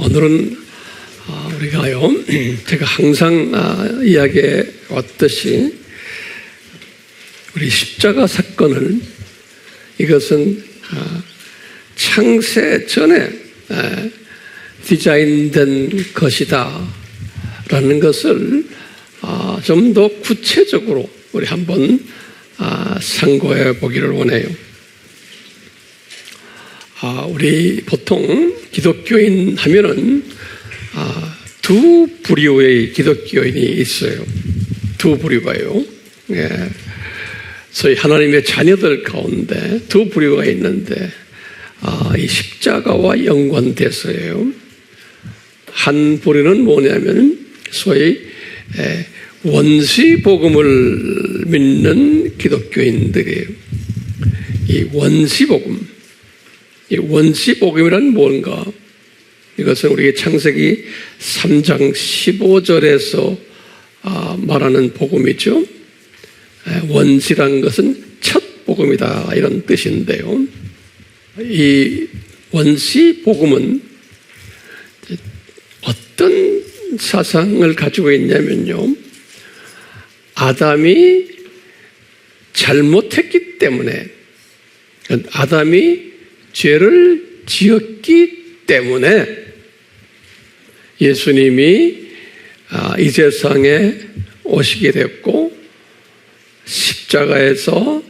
오늘은 우리가요, 제가 항상 이야기해 왔듯이 우리 십자가 사건을 이것은 창세 전에 디자인된 것이다 라는 것을 좀 더 구체적으로 우리 한번 상고해 보기를 원해요. 우리 보통 기독교인 하면은 두 부류의 기독교인이 있어요. 두 부류가요. 소위 하나님의 자녀들 가운데 두 부류가 있는데 이 십자가와 연관돼서예요. 한 부류는 뭐냐면 소위 원시 복음을 믿는 기독교인들이에요. 이 원시 복음, 이 원시 복음이란 뭔가? 이것은 우리 창세기 3장 15절에서 말하는 복음이죠. 원시란 것은 첫 복음이다 이런 뜻인데요. 이 원시 복음은 어떤 사상을 가지고 있냐면요, 아담이 잘못했기 때문에, 아담이 죄를 지었기 때문에 예수님이 이 세상에 오시게 됐고 십자가에서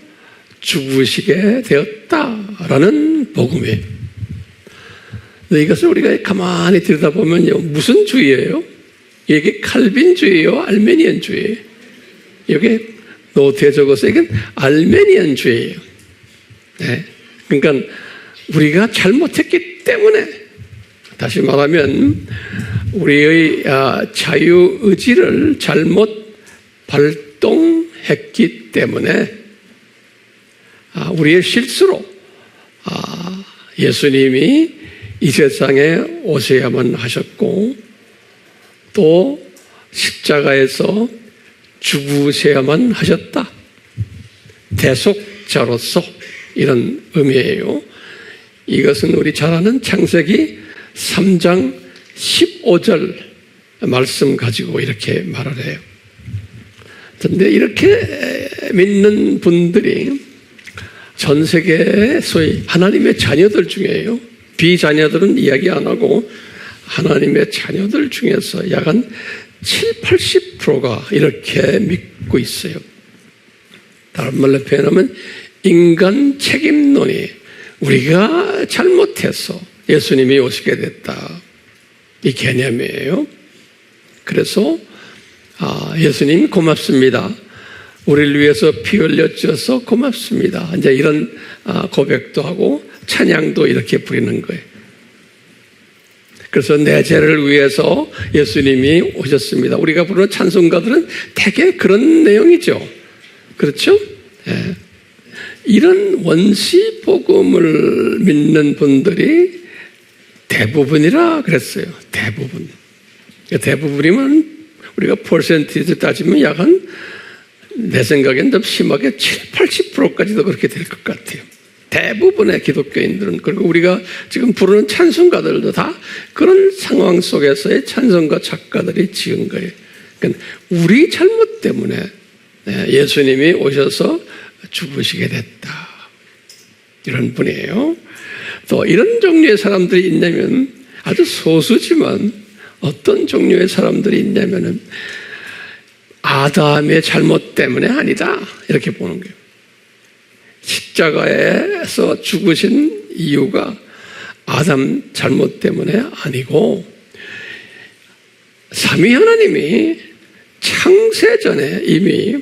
죽으시게 되었다라는 복음이에요. 이것을 우리가 가만히 들여다보면요, 무슨 주의예요? 이게 칼빈주의요, 알메니안주의예요. 이게 노트에 적어서 이건 알메니안주의예요. 네. 그러니까 우리가 잘못했기 때문에, 다시 말하면 우리의 자유의지를 잘못 발동했기 때문에 우리의 실수로 예수님이 이 세상에 오셔야만 하셨고 또 십자가에서 죽으셔야만 하셨다. 대속자로서 이런 의미예요. 이것은 우리 잘 아는 창세기 3장 15절 말씀 가지고 이렇게 말을 해요. 그런데 이렇게 믿는 분들이 전 세계의 소위 하나님의 자녀들 중에요, 비자녀들은 이야기 안 하고 하나님의 자녀들 중에서 약 한 70~80%가 이렇게 믿고 있어요. 다른 말로 표현하면 인간 책임론이, 우리가 잘못해서 예수님이 오시게 됐다, 이 개념이에요. 그래서 예수님 고맙습니다, 우리를 위해서 피 흘려 주셔서 고맙습니다, 이제 이런 고백도 하고 찬양도 이렇게 부리는 거예요. 그래서 내 죄를 위해서 예수님이 오셨습니다. 우리가 부르는 찬송가들은 대개 그런 내용이죠. 그렇죠? 예. 이런 원시 복음을 믿는 분들이 대부분이라 그랬어요. 대부분. 대부분이면 우리가 퍼센티지 따지면 약 한, 내 생각엔 좀 심하게 70~80%까지도 그렇게 될 것 같아요. 대부분의 기독교인들은. 그리고 우리가 지금 부르는 찬송가들도 다 그런 상황 속에서의 찬송가 작가들이 지은 거예요. 그러니까 우리 잘못 때문에 예수님이 오셔서 죽으시게 됐다, 이런 분이에요. 또 이런 종류의 사람들이 있냐면, 아주 소수지만 어떤 종류의 사람들이 있냐면은 아담의 잘못 때문에 아니다, 이렇게 보는 거예요. 십자가에서 죽으신 이유가 아담 잘못 때문에 아니고 삼위 하나님이 창세전에 이미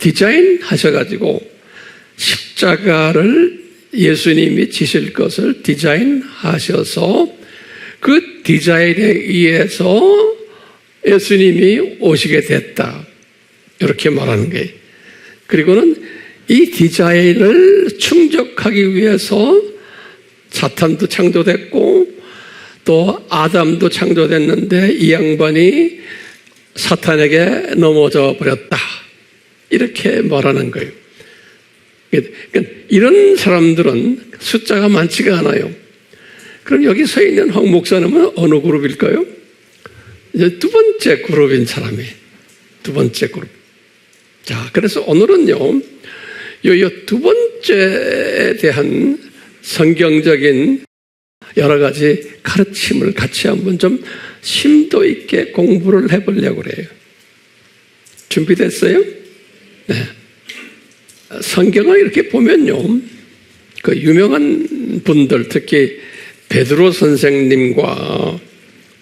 디자인하셔가지고 십자가를 예수님이 지실 것을 디자인하셔서 그 디자인에 의해서 예수님이 오시게 됐다, 이렇게 말하는 거예요. 그리고는 이 디자인을 충족하기 위해서 사탄도 창조됐고 또 아담도 창조됐는데 이 양반이 사탄에게 넘어져 버렸다, 이렇게 말하는 거예요. 그러니까 이런 사람들은 숫자가 많지가 않아요. 그럼 여기 서 있는 황 목사님은 어느 그룹일까요? 이제 두 번째 그룹인 사람이 두 번째 그룹. 자, 그래서 오늘은요, 요 두 번째에 대한 성경적인 여러 가지 가르침을 같이 한번 좀 심도 있게 공부를 해보려고 그래요. 준비됐어요? 네. 성경을 이렇게 보면요, 그 유명한 분들, 특히 베드로 선생님과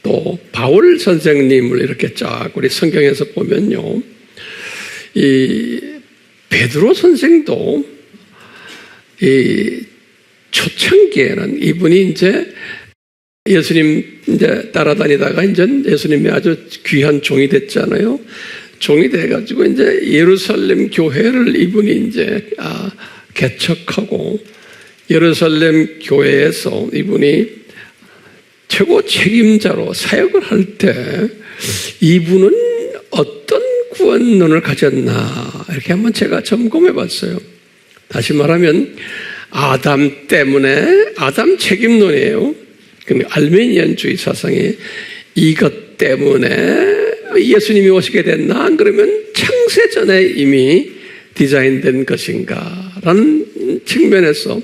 또 바울 선생님을 이렇게 쫙 우리 성경에서 보면요, 이 베드로 선생도 이 초창기에는 이분이 이제 예수님 이제 따라다니다가 이제 예수님이 아주 귀한 종이 됐잖아요. 종이 돼가지고 이제 예루살렘 교회를 이분이 이제 개척하고 예루살렘 교회에서 이분이 최고 책임자로 사역을 할 때 이분은 어떤 구원론을 가졌나 이렇게 한번 제가 점검해 봤어요. 다시 말하면 아담 때문에 아담 책임론이에요. 알메니안주의 사상이 이것 때문에 예수님이 오시게 됐나? 안 그러면 창세전에 이미 디자인된 것인가? 라는 측면에서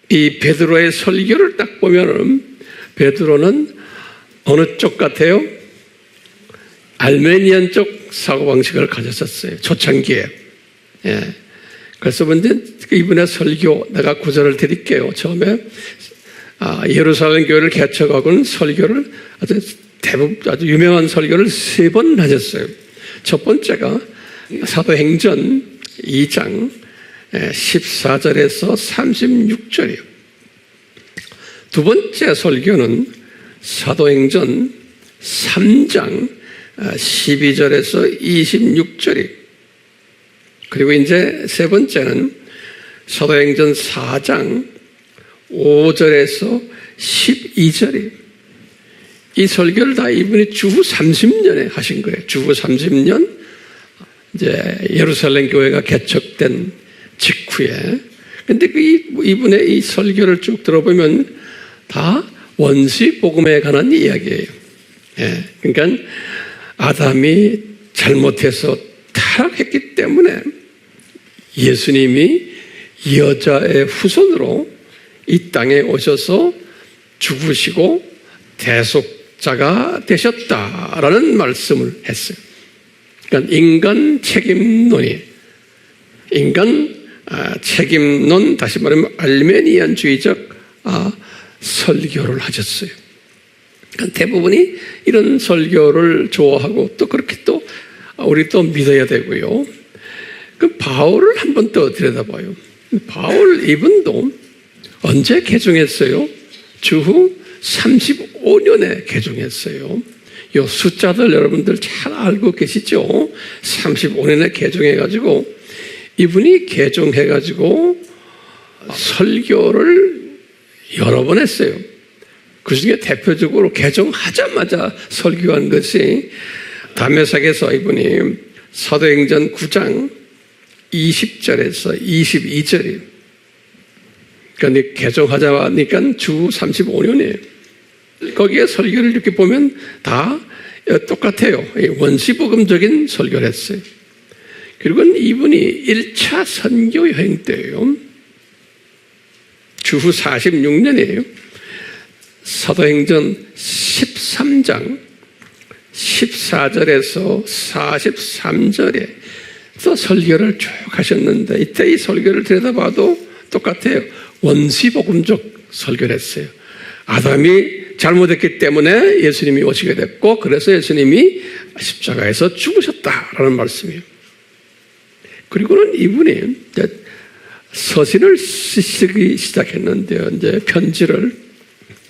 이 베드로의 설교를 딱 보면은 베드로는 어느 쪽 같아요? 알메니안 쪽 사고방식을 가졌었어요. 초창기에. 예. 그래서 먼저 이분의 설교, 내가 구절을 드릴게요. 처음에 예루살렘 교회를 개척하고는 설교를 아주 유명한 설교를 3번 하셨어요. 첫 번째가 사도행전 2장 14절에서 36절이에요. 두 번째 설교는 사도행전 3장 12절에서 26절이에요. 그리고 이제 세 번째는 사도행전 4장 5절에서 12절이에요. 이 설교를 다 이분이 주후 30년에 하신 거예요. 주후 30년, 이제 예루살렘 교회가 개척된 직후에. 근데 이분의 이 설교를 쭉 들어보면 다 원시 복음에 관한 이야기예요. 예. 그러니까 아담이 잘못해서 타락했기 때문에 예수님이 여자의 후손으로 이 땅에 오셔서 죽으시고 대속자가 되셨다라는 말씀을 했어요. 그러니까 인간 책임론이, 인간 책임론, 다시 말하면 알메니안주의적 설교를 하셨어요. 그러니까 대부분이 이런 설교를 좋아하고 또 그렇게 또 우리 또 믿어야 되고요. 그 바울을 한번 또 들여다봐요. 바울 이분도 언제 개종했어요? 주후 35년에 개종했어요. 이 숫자들 여러분들 잘 알고 계시죠? 35년에 개종해가지고 이분이 개종해가지고 설교를 여러 번 했어요. 그 중에 대표적으로 개종하자마자 설교한 것이 다메섹에서 이분이 사도행전 9장 20절에서 22절이에요. 그러니까 개종하자니까 주 35년이에요. 거기에 설교를 이렇게 보면 다 똑같아요. 원시복음적인 설교를 했어요. 그리고 이분이 1차 선교 여행 때예요. 주후 46년이에요. 사도행전 13장 14절에서 43절에 또 설교를 쭉 하셨는데 이때 이 설교를 들여다봐도 똑같아요. 원시복음적 설교를 했어요. 아담이 잘못했기 때문에 예수님이 오시게 됐고 그래서 예수님이 십자가에서 죽으셨다라는 말씀이에요. 그리고는 이분이 서신을 쓰기 시작했는데요. 이제 편지를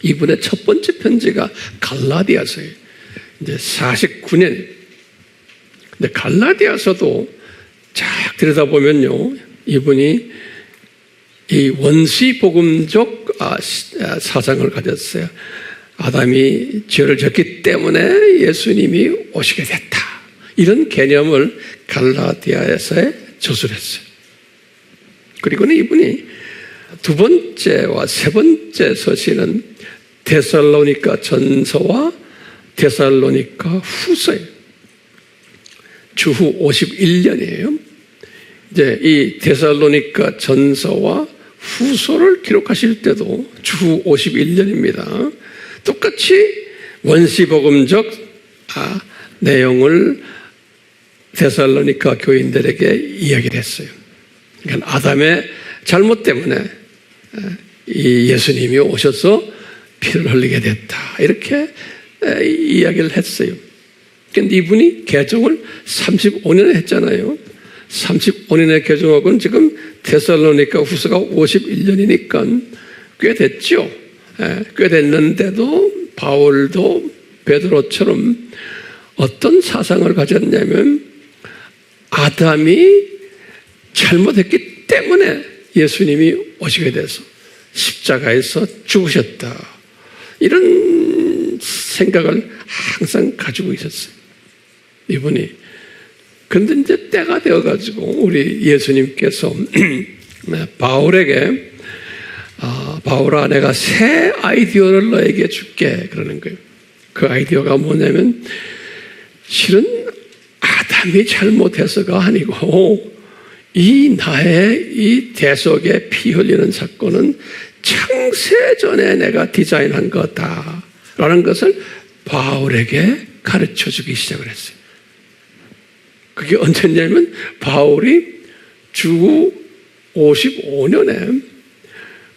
이분의 첫 번째 편지가 갈라디아서예요. 이제 49년. 근데 갈라디아서도 쫙 들여다보면요. 이분이 이 원시복음적 사상을 가졌어요. 아담이 죄를 졌기 때문에 예수님이 오시게 됐다. 이런 개념을 갈라디아에서 저술했어요. 그리고는 이분이 두 번째와 세 번째 서신은 데살로니가 전서와 데살로니가 후서예요. 주후 51년이에요. 이제 이 데살로니가 전서와 후서를 기록하실 때도 주후 51년입니다. 똑같이 원시복음적 내용을 데살로니가 교인들에게 이야기를 했어요. 그러니까 아담의 잘못 때문에 이 예수님이 오셔서 피를 흘리게 됐다. 이렇게 이야기를 했어요. 그런데 이분이 개종을 35년에 했잖아요. 35년에 개종하고는 지금 데살로니가 후서가 51년이니까 꽤 됐죠. 꽤 됐는데도 바울도 베드로처럼 어떤 사상을 가졌냐면 아담이 잘못했기 때문에 예수님이 오시게 돼서 십자가에서 죽으셨다. 이런 생각을 항상 가지고 있었어요. 이분이. 그런데 이제 때가 되어가지고 우리 예수님께서 바울에게 바울아 내가 새 아이디어를 너에게 줄게 그러는 거예요. 그 아이디어가 뭐냐면 실은 아담이 잘못해서가 아니고 이 나의 이 대속에 피 흘리는 사건은 창세전에 내가 디자인한 거다라는 것을 바울에게 가르쳐주기 시작을 했어요. 그게 언제냐면 바울이 주후 55년에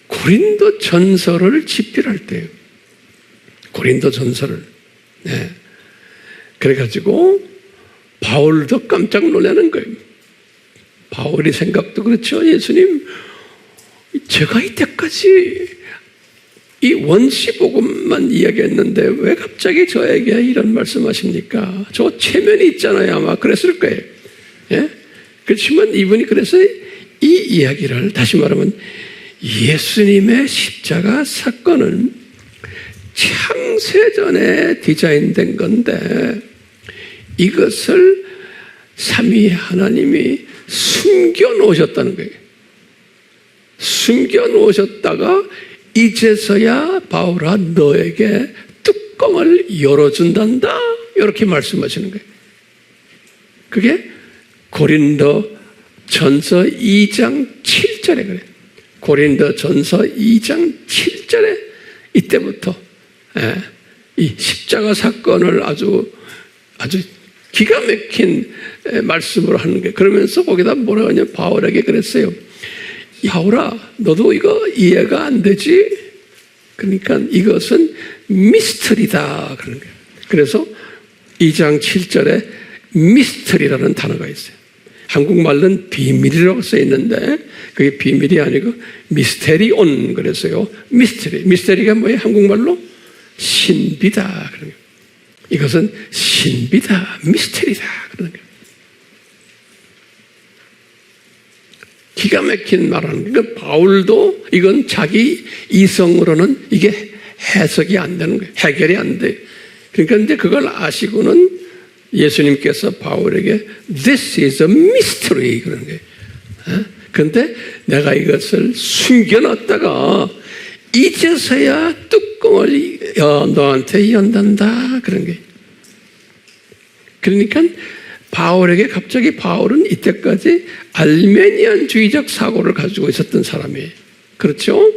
고린도 전서를 집필할 때예요. 고린도 전서를. 네. 그래가지고 바울도 깜짝 놀라는 거예요. 바울이 생각도 그렇죠. 예수님, 제가 이때까지 이 원시복음만 이야기했는데 왜 갑자기 저에게 이런 말씀하십니까? 저 체면이 있잖아요. 아마 그랬을 거예요. 예? 그렇지만 이분이 그래서 이 이야기를 다시 말하면 예수님의 십자가 사건은 창세전에 디자인된 건데 이것을 삼위 하나님이 숨겨놓으셨다는 거예요. 숨겨놓으셨다가 이제서야 바울아 너에게 뚜껑을 열어준단다. 이렇게 말씀하시는 거예요. 그게 고린도 전서 2장 7절에 그래요. 고린도 전서 2장 7절에 이때부터 이 십자가 사건을 아주 기가 막힌 말씀을 하는 거예요. 그러면서 거기다 뭐라고 하냐면 바울에게 그랬어요. 바울아, 너도 이거 이해가 안 되지? 그러니까 이것은 미스터리다. 그러는 거예요. 그래서 2장 7절에 미스터리라는 단어가 있어요. 한국말로는 비밀이라고 써 있는데 그게 비밀이 아니고 미스테리온 그래서요. 미스터리. 미스터리가 뭐예요? 한국말로 신비다. 그런 거예요. 이것은 신비다. 미스터리다. 그런 거예요. 기가 막힌 말하는 거예요. 그러니까 바울도 이건 자기 이성으로는 이게 해석이 안 되는 거예요. 해결이 안 돼요. 그러니까 이제 그걸 아시고는 예수님께서 바울에게 This is a mystery 그러는 거예요. 그런데 내가 이것을 숨겨놨다가 이제서야 뚜껑을 너한테 연단다 그런 거예요. 그러니까 바울에게 갑자기 바울은 이때까지 알메니안주의적 사고를 가지고 있었던 사람이에요. 그렇죠?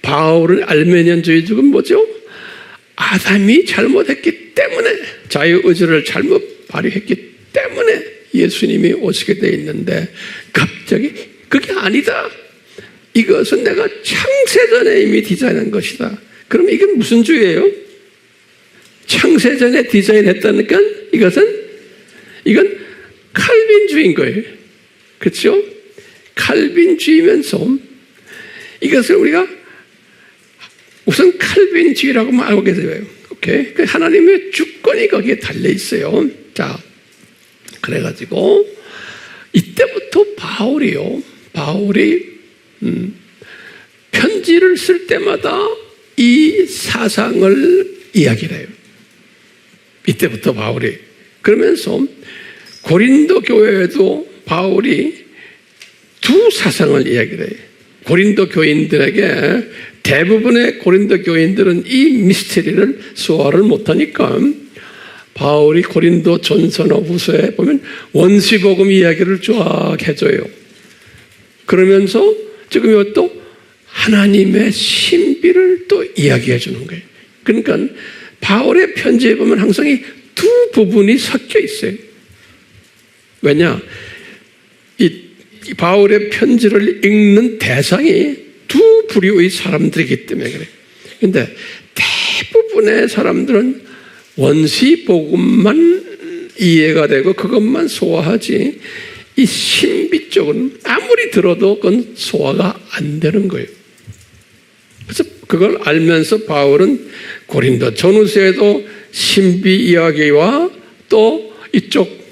바울은 알메니안주의적은 뭐죠? 아담이 잘못했기 때문에 자유의지를 잘못 발휘했기 때문에 예수님이 오시게 돼 있는데 갑자기 그게 아니다. 이것은 내가 창세전에 이미 디자인한 것이다. 그럼 이게 무슨 주의예요? 창세전에 디자인했다니까 이건 칼빈주의인 거예요. 그렇죠? 칼빈주의면서 이것을 우리가 우선 칼빈주의라고 알고 계세요. 오케이? 하나님의 주권이 거기에 달려 있어요. 자, 그래가지고 이때부터 바울이 편지를 쓸 때마다 이 사상을 이야기를 해요. 이때부터 바울이 그러면서 고린도 교회에도 바울이 두 사상을 이야기를 해요. 고린도 교인들에게 대부분의 고린도 교인들은 이 미스터리를 소화를 못하니까 바울이 고린도 전서나 후서에 보면 원시복음 이야기를 쫙 해줘요. 그러면서 지금 이것도 하나님의 신비를 또 이야기해 주는 거예요. 그러니까 바울의 편지에 보면 항상 이 두 부분이 섞여 있어요. 왜냐? 이 바울의 편지를 읽는 대상이 두 부류의 사람들이기 때문에 그래요. 그런데 대부분의 사람들은 원시 복음만 이해가 되고 그것만 소화하지 이 신비 쪽은 아무리 들어도 그건 소화가 안 되는 거예요. 그래서 그걸 알면서 바울은 고린도 전후서에도 신비 이야기와 또 이쪽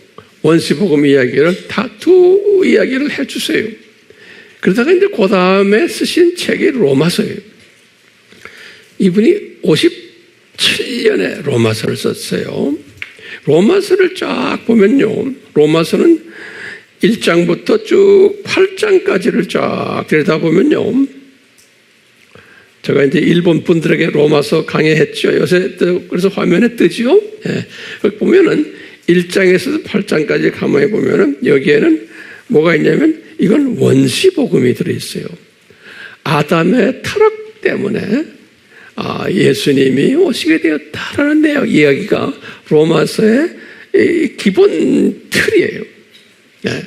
원시 복음 이야기를 다 두 이야기를 해주세요. 그러다가 이제 그 다음에 쓰신 책이 로마서예요. 이분이 57년에 로마서를 썼어요. 로마서를 쫙 보면요. 로마서는 1장부터 쭉 8장까지를 쫙 들여다보면요. 제가 이제 일본 분들에게 로마서 강의했죠. 요새 그래서 화면에 뜨죠. 예. 여기 보면은 1장에서 8장까지 가만히 보면은 여기에는 뭐가 있냐면 이건 원시복음이 들어있어요. 아담의 타락 때문에 예수님이 오시게 되었다라는 내용 이야기가 로마서의 기본 틀이에요. 네.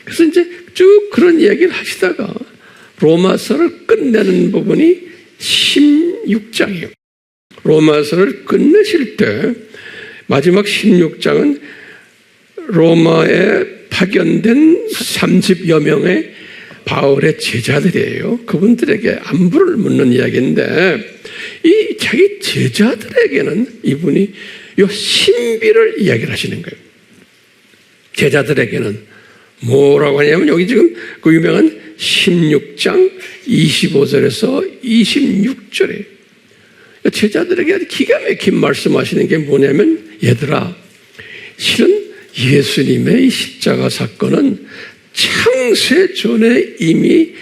그래서 이제 쭉 그런 이야기를 하시다가 로마서를 끝내는 부분이 16장이에요. 로마서를 끝내실 때 마지막 16장은 로마에 파견된 30여 명의 바울의 제자들이에요. 그분들에게 안부를 묻는 이야기인데 이 자기 제자들에게는 이분이 이 신비를 이야기를 하시는 거예요. 제자들에게는 뭐라고 하냐면 여기 지금 그 유명한 16장 25절에서 26절에 제자들에게 아주 기가 막힌 말씀하시는 게 뭐냐면 얘들아 실은 예수님의 이 십자가 사건은 창세 전에 이미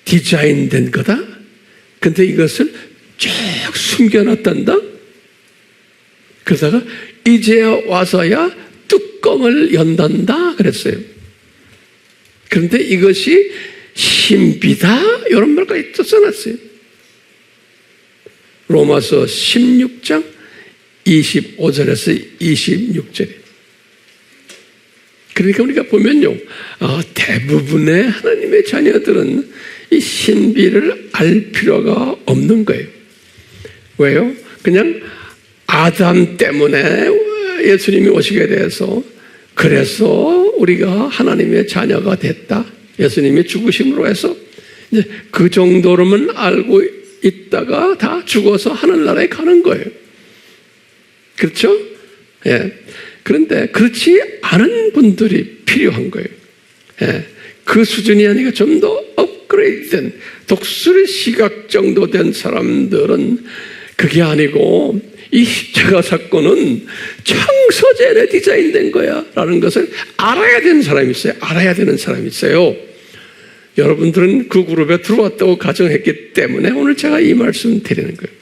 디자인된 거다. 근데 이것을 쭉 숨겨놨단다. 그러다가 이제 와서야 뚜껑을 연단다 그랬어요. 그런데 이것이 신비다 이런 말까지 또 써놨어요. 로마서 16장 25절에서 26절에. 그러니까 우리가 보면요, 대부분의 하나님의 자녀들은 이 신비를 알 필요가 없는 거예요. 왜요? 그냥 아담 때문에 예수님이 오시게 돼서 그래서 우리가 하나님의 자녀가 됐다. 예수님이 죽으심으로 해서 이제 그 정도로만 알고 있다가 다 죽어서 하늘나라에 가는 거예요. 그렇죠? 예. 그런데 그렇지 않은 분들이 필요한 거예요. 예. 그 수준이 아니라 좀 더 업그레이드된 독수리 시각 정도 된 사람들은 그게 아니고 이 십자가 사건은 창세전에 디자인된 거야 라는 것을 알아야 되는 사람이 있어요. 알아야 되는 사람이 있어요. 여러분들은 그 그룹에 들어왔다고 가정했기 때문에 오늘 제가 이 말씀 드리는 거예요.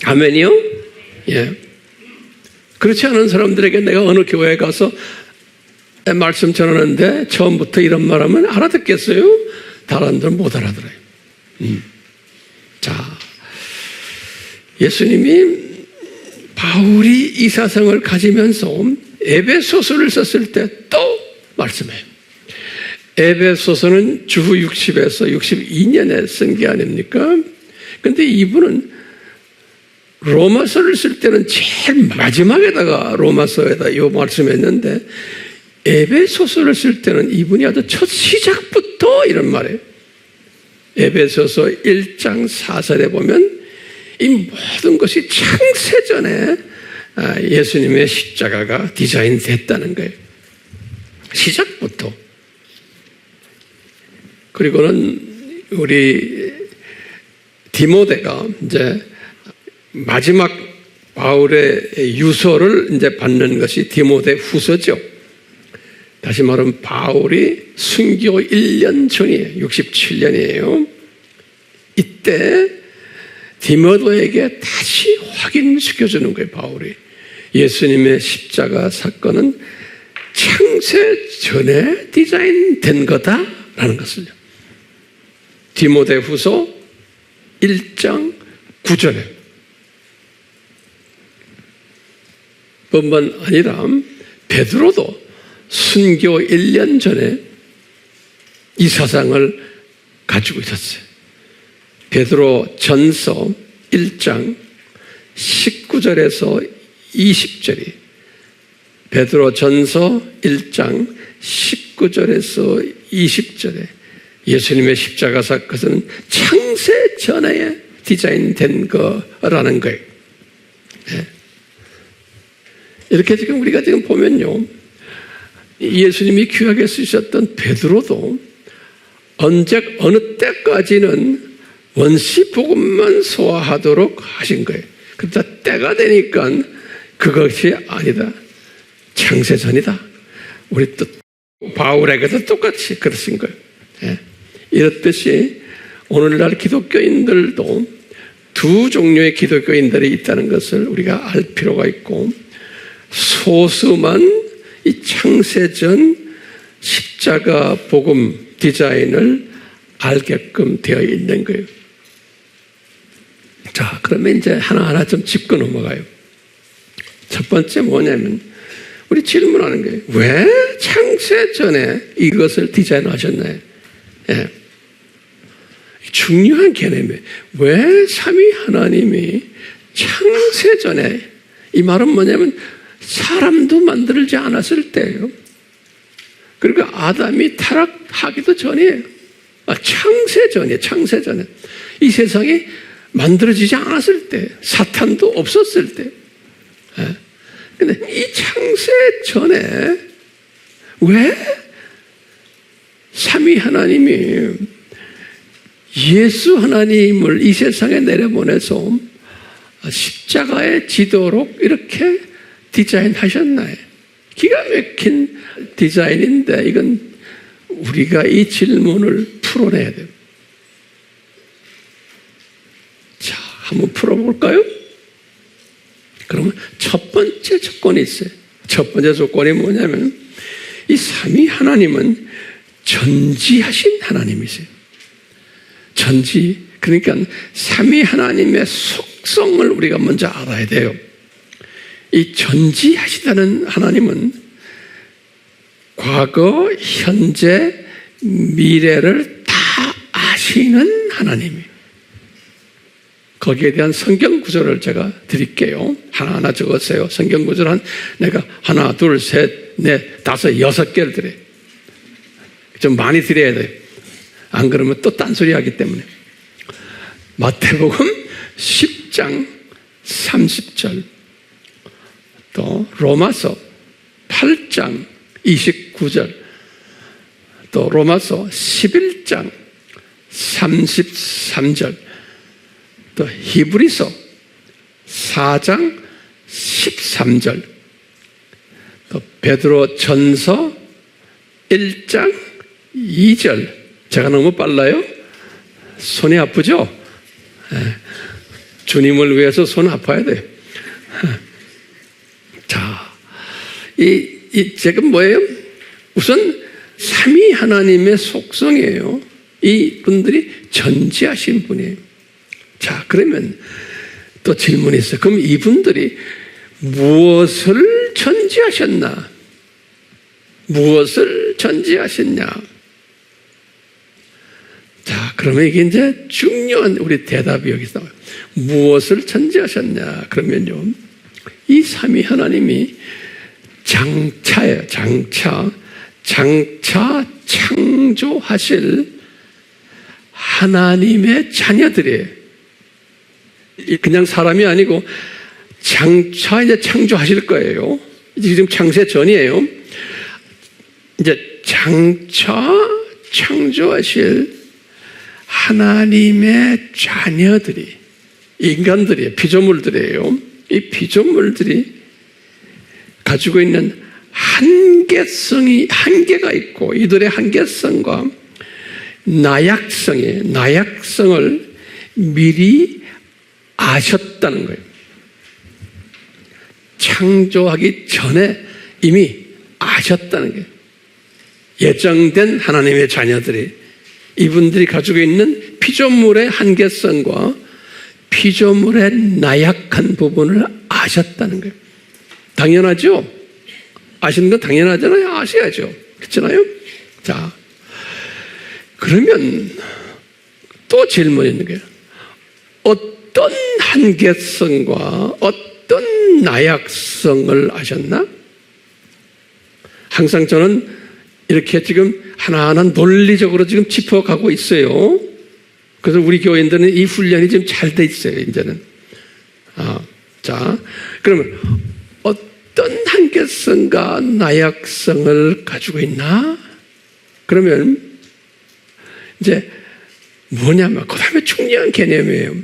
아멘이요? 예. 그렇지 않은 사람들에게 내가 어느 교회에 가서 말씀 전하는데 처음부터 이런 말 하면 알아듣겠어요? 다른 사람들은 못 알아들어요. 자, 예수님이 바울이 이 사상을 가지면서 에베소서를 썼을 때 또 말씀해요. 에베소서는 주후 60에서 62년에 쓴 게 아닙니까? 근데 이분은 로마서를 쓸 때는 제일 마지막에다가 로마서에다 이 말씀했는데 에베소서를 쓸 때는 이분이 아주 첫 시작부터 이런 말이에요. 에베소서 1장 4절에 보면 이 모든 것이 창세전에 예수님의 십자가가 디자인됐다는 거예요. 시작부터. 그리고는 우리 디모데가 이제 마지막 바울의 유서를 이제 받는 것이 디모데 후서죠. 다시 말하면 바울이 순교 1년 전이에요. 67년이에요. 이때 디모데에게 다시 확인시켜주는 거예요. 바울이. 예수님의 십자가 사건은 창세 전에 디자인된 거다라는 것을요. 디모데후서 1장 9절에 뿐만 아니라 베드로도 순교 1년 전에 이 사상을 가지고 있었어요. 베드로 전서 1장 19절에서 20절이 베드로 전서 1장 19절에서 20절에 예수님의 십자가 사건은 창세 전에 디자인된 거라는 거예요. 네. 이렇게 지금 우리가 지금 보면요. 예수님이 귀하게 쓰셨던 베드로도 언제 어느 때까지는 원시 복음만 소화하도록 하신 거예요. 그러다 때가 되니까 그것이 아니다. 창세전이다. 우리 또 바울에게도 똑같이 그러신 거예요. 예. 이렇듯이 오늘날 기독교인들도 두 종류의 기독교인들이 있다는 것을 우리가 알 필요가 있고 소수만 이 창세전 십자가 복음 디자인을 알게끔 되어 있는 거예요. 자, 그러면 이제 하나하나 좀 짚고 넘어가요. 첫 번째 뭐냐면 우리 질문하는 거예요. 왜 창세전에 이것을 디자인하셨나요? 예. 중요한 개념이에요. 왜 삼위 하나님이 창세전에, 이 말은 뭐냐면 사람도 만들지 않았을 때예요. 그리고 아담이 타락하기도 전이에요. 창세전이에요. 창세전에. 이 세상이 만들어지지 않았을 때, 사탄도 없었을 때. 근데 이 창세전에 왜 삼위 하나님이 예수 하나님을 이 세상에 내려보내서 십자가에 지도록 이렇게 디자인하셨나요? 기가 막힌 디자인인데 이건 우리가 이 질문을 풀어내야 돼요. 자, 한번 풀어볼까요? 그러면 첫 번째 조건이 있어요. 첫 번째 조건이 뭐냐면 이 삼위 하나님은 전지하신 하나님이세요. 전지, 그러니까 삼위 하나님의 속성을 우리가 먼저 알아야 돼요. 이 전지하시다는 하나님은 과거, 현재, 미래를 다 아시는 하나님이에요. 거기에 대한 성경 구절을 제가 드릴게요. 하나하나 적었어요. 성경 구절 내가 하나, 둘, 셋, 넷, 다섯, 6개를 드려요. 좀 많이 드려야 돼요. 안 그러면 또 딴소리 하기 때문에. 마태복음 10장 30절, 또 로마서 8장 29절, 또 로마서 11장 33절, 또 히브리서 4장 13절, 또 베드로 전서 1장 2절. 제가 너무 빨라요? 손이 아프죠? 주님을 위해서 손 아파야 돼요. 자, 지금 뭐예요? 우선 삼위 하나님의 속성이에요. 이 분들이 전지하신 분이에요. 자, 그러면 또 질문이 있어요. 그럼 이분들이 무엇을 전지하셨나? 무엇을 전지하셨냐? 자, 그러면 이게 이제 중요한 우리 대답이 여기서 나와요. 무엇을 전지하셨냐? 그러면요, 이 삼위 하나님이 장차예요. 장차 창조하실 하나님의 자녀들이에요. 그냥 사람이 아니고 장차 이제 창조하실 거예요. 지금 창세 전이에요. 이제 장차 창조하실 하나님의 자녀들이, 인간들이에요. 피조물들이에요. 이 피조물들이 가지고 있는 한계가 있고 이들의 한계성과 나약성을 미리 아셨다는 거예요. 창조하기 전에 이미 아셨다는 거예요. 예정된 하나님의 자녀들이 이분들이 가지고 있는 피조물의 한계성과 피조물의 나약한 부분을 아셨다는 거예요. 당연하죠? 아시는 건 당연하잖아요. 아셔야죠. 그렇잖아요? 자, 그러면 또 질문이 있는 거예요. 어떤 한계성과 어떤 나약성을 아셨나? 항상 저는 이렇게 지금 하나하나 논리적으로 지금 짚어가고 있어요. 그래서 우리 교인들은 이 훈련이 지금 잘 돼 있어요, 이제는. 자, 그러면 어떤 한계성과 나약성을 가지고 있나? 그러면 이제 뭐냐면 그 다음에 중요한 개념이에요.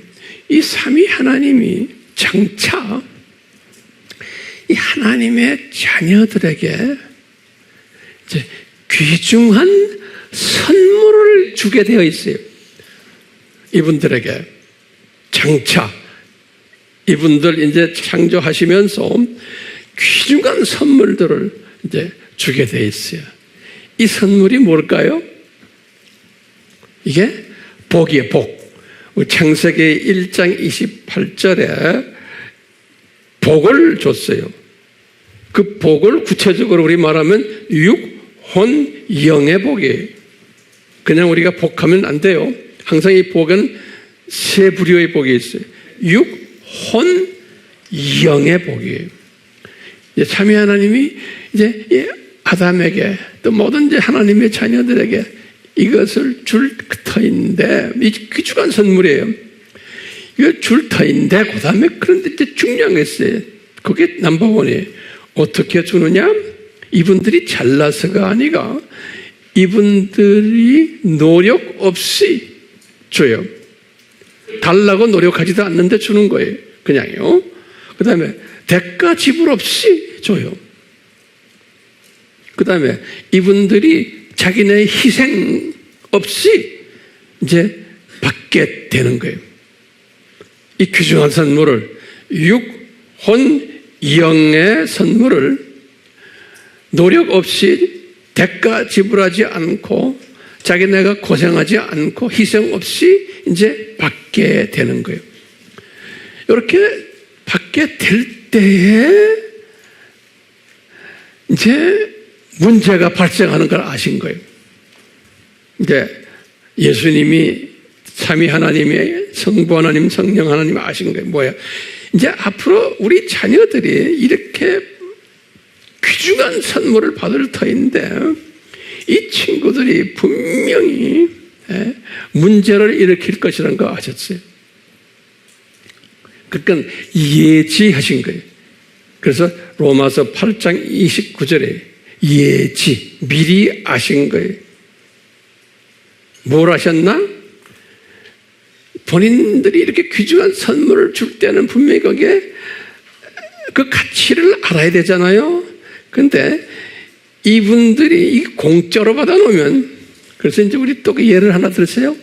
이 삼위 하나님이 장차 이 하나님의 자녀들에게 이제 귀중한 선물을 주게 되어 있어요. 이분들에게 장차 이분들 이제 창조하시면서 귀중한 선물들을 이제 주게 되어 있어요. 이 선물이 뭘까요? 이게 복이에요, 복. 창세기 1장 28절에 복을 줬어요. 그 복을 구체적으로 우리 말하면 육, 혼, 영의 복이에요. 그냥 우리가 복하면 안 돼요. 항상 이 복은 세 부류의 복이 있어요. 육, 혼, 영의 복이에요. 삼위 하나님이 이제 아담에게 또 모든 이제 하나님의 자녀들에게 이것을 줄 터인데, 이 귀중한 선물이에요. 이거 줄 터인데, 그 다음에 그런데 이제 중요한 게 있어요. 그게 넘버원이에요. 어떻게 주느냐? 이분들이 잘나서가 아니라 이분들이 노력 없이 줘요. 달라고 노력하지도 않는데 주는 거예요. 그냥요. 그 다음에 대가 지불 없이 줘요. 그 다음에 이분들이 자기네 희생 없이 이제 받게 되는 거예요. 이 귀중한 선물을, 육, 혼, 영의 선물을 노력 없이 대가 지불하지 않고 자기네가 고생하지 않고 희생 없이 이제 받게 되는 거예요. 이렇게 받게 될 때에 이제 문제가 발생하는 걸 아신 거예요. 이제 예수님이 삼위 하나님의 성부 하나님, 성령 하나님 아신 거예요. 뭐야? 이제 앞으로 우리 자녀들이 이렇게 귀중한 선물을 받을 터인데 이 친구들이 분명히 문제를 일으킬 것이라는 거 아셨어요? 그러니까 예지하신 거예요. 그래서 로마서 8장 29절에 예지, 미리 아신 거예요. 뭘 아셨나? 본인들이 이렇게 귀중한 선물을 줄 때는 분명히 거기에 그 가치를 알아야 되잖아요. 근데 이분들이 이 공짜로 받아놓으면, 그래서 이제 우리 또 그 예를 하나 들으세요.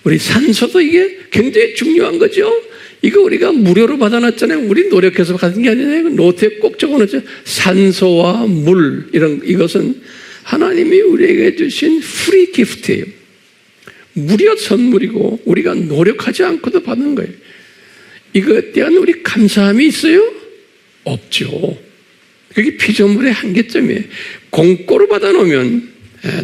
우리 산소도 이게 굉장히 중요한 거죠. 이거 우리가 무료로 받아놨잖아요. 우리 노력해서 받은 게 아니에요. 노트에 꼭 적어놓죠. 산소와 물, 이것은 하나님이 우리에게 주신 프리 기프트예요. 무료 선물이고 우리가 노력하지 않고도 받는 거예요. 이것에 대한 우리 감사함이 있어요? 없죠. 그게 피조물의 한계점이에요. 공짜로 받아놓으면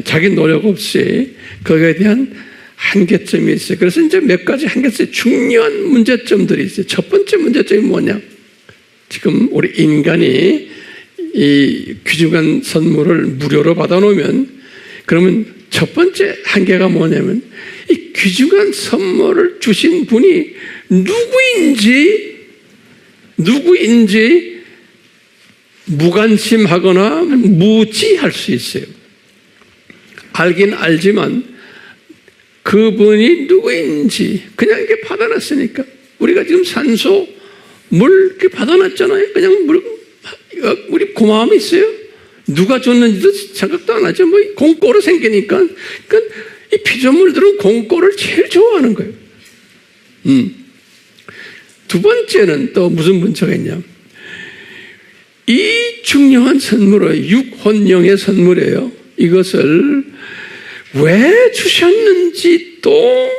자기 노력 없이 거기에 대한 한계점이 있어요. 그래서 이제 몇 가지 한계점이 중요한 문제점들이 있어요. 첫 번째 문제점이 뭐냐? 지금 우리 인간이 이 귀중한 선물을 무료로 받아놓으면, 그러면 첫 번째 한계가 뭐냐면 이 귀중한 선물을 주신 분이 누구인지 무관심하거나 무지할 수 있어요. 알긴 알지만 그분이 누구인지 그냥 이렇게 받아놨으니까, 우리가 지금 산소, 물 이렇게 받아놨잖아요. 그냥 물, 우리 고마움이 있어요. 누가 줬는지도 생각도 안 하죠. 뭐 공꼬로 생기니까. 그러니까 이 피조물들은 공꼬를 제일 좋아하는 거예요. 두 번째는 또 무슨 문제가 있냐. 이 중요한 선물을 육혼령의 선물이에요. 이것을 왜 주셨는지 또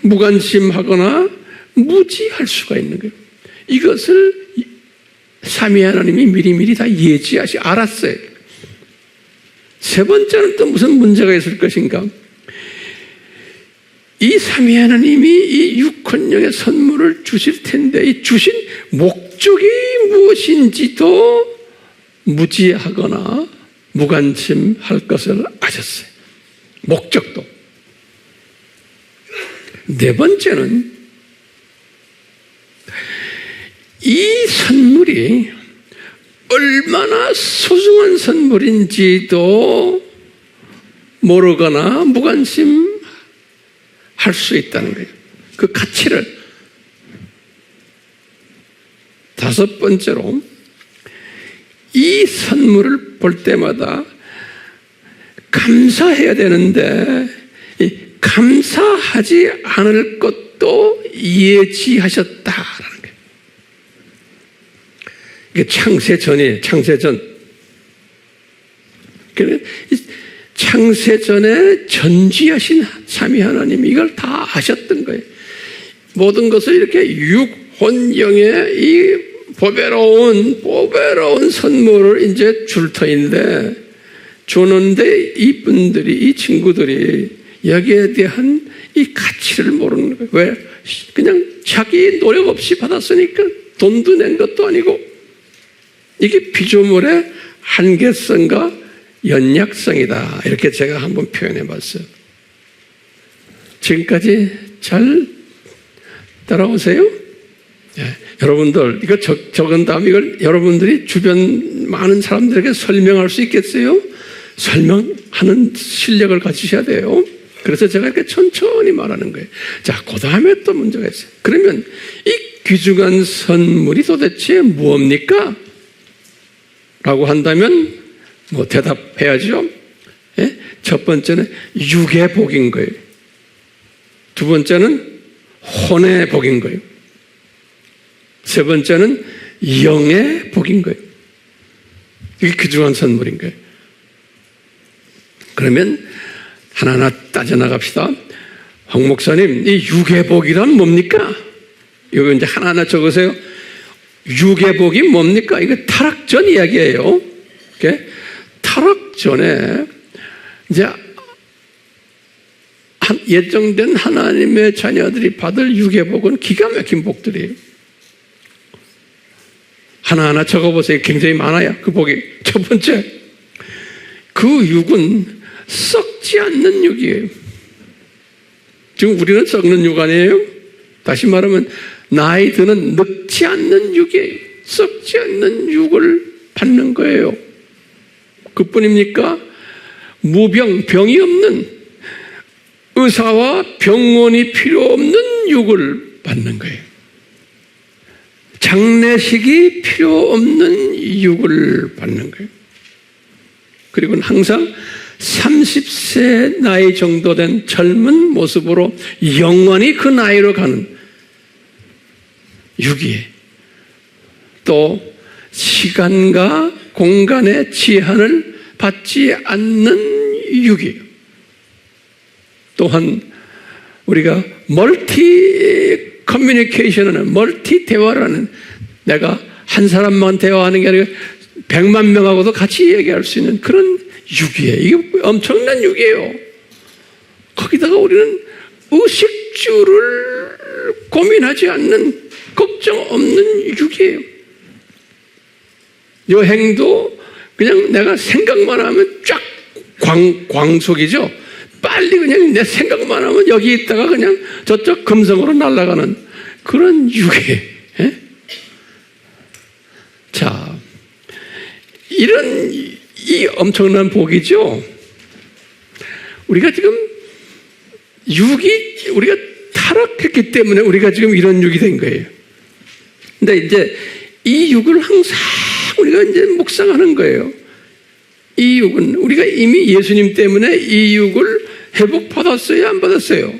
무관심하거나 무지할 수가 있는 거예요. 이것을 삼위 하나님이 미리미리 다 알았어요. 세 번째는 또 무슨 문제가 있을 것인가. 이 삼위 하나님이 이 육혼령의 선물을 주실 텐데 이 주신 목적이 무엇인지도 무지하거나 무관심할 것을 아셨어요. 목적도. 네 번째는 이 선물이 얼마나 소중한 선물인지도 모르거나 무관심할 수 있다는 거예요. 그 가치를. 다섯 번째로 이 선물을 볼 때마다 감사해야 되는데 감사하지 않을 것도 예지하셨다라는 거예요. 이게 창세 전이에요. 창세 전. 창세 전에 전지하신 삼위 하나님이 이걸 다 아셨던 거예요. 모든 것을 이렇게 육혼령의 이 보배로운 선물을 이제 줄 터인데 주는데 이분들이, 이 친구들이 여기에 대한 이 가치를 모르는 거예요. 왜? 그냥 자기 노력 없이 받았으니까 돈도 낸 것도 아니고 이게 피조물의 한계성과 연약성이다. 이렇게 제가 한번 표현해 봤어요. 지금까지 잘 따라오세요? 네. 여러분들 이거 적은 다음 이걸 여러분들이 주변 많은 사람들에게 설명할 수 있겠어요? 설명하는 실력을 가지셔야 돼요. 그래서 제가 이렇게 천천히 말하는 거예요. 자, 그 다음에 또 문제가 있어요. 그러면 이 귀중한 선물이 도대체 무엇입니까? 라고 한다면 뭐 대답해야죠. 예? 첫 번째는 육의 복인 거예요. 두 번째는 혼의 복인 거예요. 세 번째는 영의 복인 거예요. 이게 귀중한 선물인 거예요. 그러면 하나하나 따져나갑시다. 황 목사님, 이 육의 복이란 뭡니까? 이거 이제 하나하나 적으세요. 육의 복이 뭡니까? 이거 타락 전 이야기예요. 이렇게 타락 전에 이제 예정된 하나님의 자녀들이 받을 육의 복은 기가 막힌 복들이에요. 하나하나 적어보세요. 굉장히 많아요. 그 복이. 첫 번째, 그 육은 썩지 않는 육이에요. 지금 우리는 썩는 육 아니에요? 다시 말하면 나이 드는 늙지 않는 육이에요. 썩지 않는 육을 받는 거예요. 그뿐입니까? 무병, 병이 없는, 의사와 병원이 필요 없는 육을 받는 거예요. 장례식이 필요 없는 육을 받는 거예요. 그리고 항상 30세 나이 정도 된 젊은 모습으로 영원히 그 나이로 가는 육이에요. 또 시간과 공간의 제한을 받지 않는 육이에요. 또한 우리가 멀티 커뮤니케이션은 멀티 대화라는, 내가 한 사람만 대화하는 게 아니라 100만 명하고도 같이 얘기할 수 있는 그런 육이에요. 이게 엄청난 육이에요. 거기다가 우리는 의식주를 고민하지 않는, 걱정 없는 육이에요. 여행도 그냥 내가 생각만 하면 쫙 광속이죠. 빨리 그냥 내 생각만 하면 여기 있다가 그냥 저쪽 금성으로 날아가는 그런 육이에요. 예? 자, 이런 이 엄청난 복이죠. 우리가 지금 육이, 우리가 타락했기 때문에 우리가 지금 이런 육이 된 거예요. 근데 이제 이 육을 항상 우리가 이제 묵상하는 거예요. 이 육은 우리가 이미 예수님 때문에 이 육을 회복받았어요? 안 받았어요?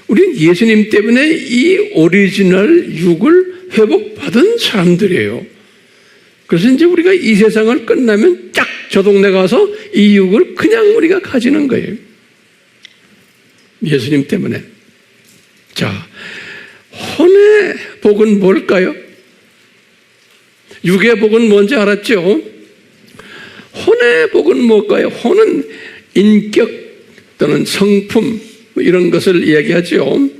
우리는 예수님 때문에 이 오리지널 육을 회복받은 사람들이에요. 그래서 이제 우리가 이 세상을 끝나면 쫙 저 동네 가서 이 육을 그냥 우리가 가지는 거예요. 예수님 때문에. 자, 혼의 복은 뭘까요? 육의 복은 뭔지 알았죠? 혼의 복은 뭘까요? 혼은 인격 또는 성품 이런 것을 이야기하죠.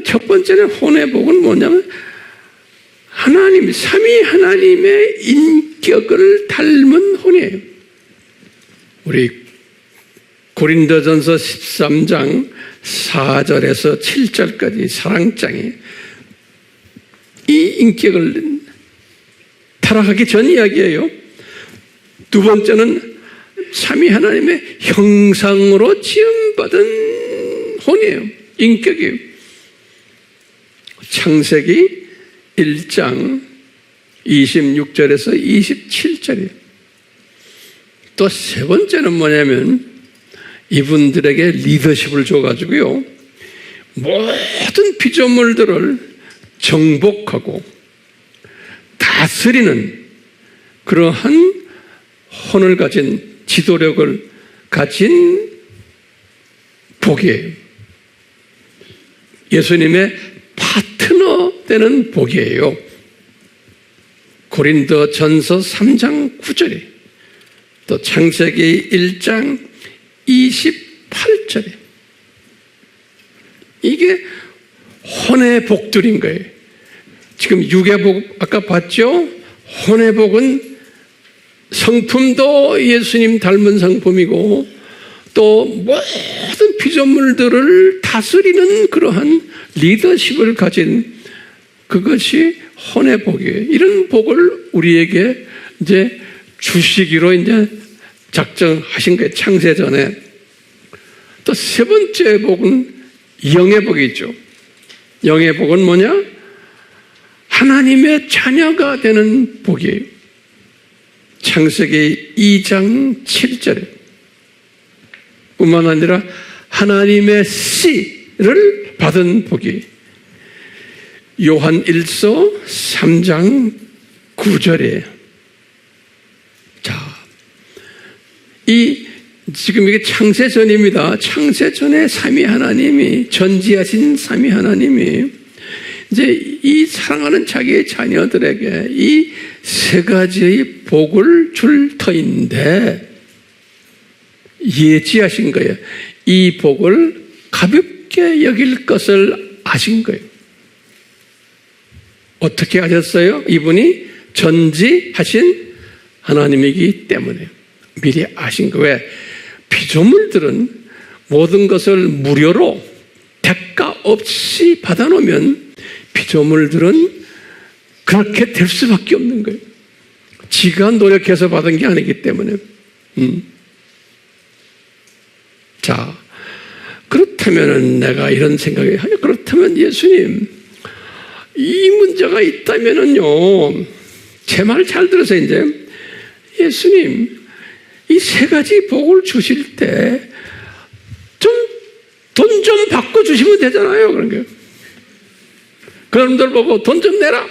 첫 번째는 혼의 복은 뭐냐면 하나님, 삼위 하나님의 인격을 닮은 혼이에요. 우리 고린도전서 13장 4절에서 7절까지 사랑장에 이 인격을 타락하기 전 이야기예요. 두 번째는 삼위 하나님의 형상으로 지음받은 혼이에요. 인격이에요. 창세기 1장 26절에서 27절이에요. 또 세 번째는 뭐냐면 이분들에게 리더십을 줘가지고요, 모든 피조물들을 정복하고 다스리는 그러한 혼을 가진, 지도력을 가진 복이에요. 예수님의 파트너 되는 복이에요. 고린도전서 3장 9절에 또 창세기 1장 28절에 이게 혼의 복들인 거예요. 지금 육의 복 아까 봤죠? 혼의 복은 성품도 예수님 닮은 성품이고 또 모든 피조물들을 다스리는 그러한 리더십을 가진 그것이 혼의 복이에요. 이런 복을 우리에게 이제 주시기로 이제 작정하신 거예요. 창세전에. 또 세 번째 복은 영의 복이죠. 영의 복은 뭐냐? 하나님의 자녀가 되는 복이에요. 창세기 2장 7절에 뿐만 아니라 하나님의 씨를 받은 복이 요한 1서 3장 9절에 자, 지금 이게 창세전입니다. 창세전에 삼위 하나님이 전지하신 삼위 하나님이 이제 이 사랑하는 자기의 자녀들에게 이 세 가지의 복을 줄 터인데 예지하신 거예요. 이 복을 가볍게 여길 것을 아신 거예요. 어떻게 아셨어요? 이분이 전지하신 하나님이기 때문에 미리 아신 거예요. 왜? 피조물들은 모든 것을 무료로 대가 없이 받아놓으면 피조물들은 그렇게 될 수밖에 없는 거예요. 지가 노력해서 받은 게 아니기 때문에. 자, 그렇다면 내가 이런 생각이 그렇다면 예수님 이 문제가 있다면은요, 제 말 잘 들으세요. 이제 예수님 이 세 가지 복을 주실 때 좀 돈 좀 바꿔 주시면 되잖아요. 그런 게. 그놈들 보고 돈 좀 내라.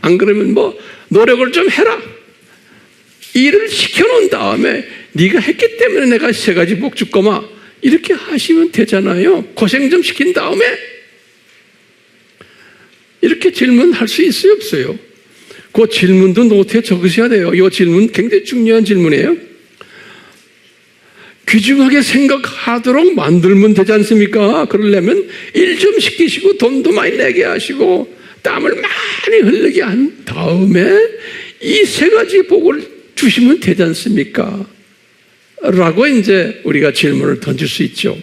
안 그러면 뭐 노력을 좀 해라. 일을 시켜놓은 다음에 네가 했기 때문에 내가 세 가지 복 줄 거마. 이렇게 하시면 되잖아요. 고생 좀 시킨 다음에. 이렇게 질문할 수 있어요, 없어요? 그 질문도 노트에 적으셔야 돼요. 이 질문 굉장히 중요한 질문이에요. 귀중하게 생각하도록 만들면 되지 않습니까? 그러려면 일 좀 시키시고 돈도 많이 내게 하시고 땀을 많이 흘리게 한 다음에 이 세 가지 복을 주시면 되지 않습니까? 라고 이제 우리가 질문을 던질 수 있죠.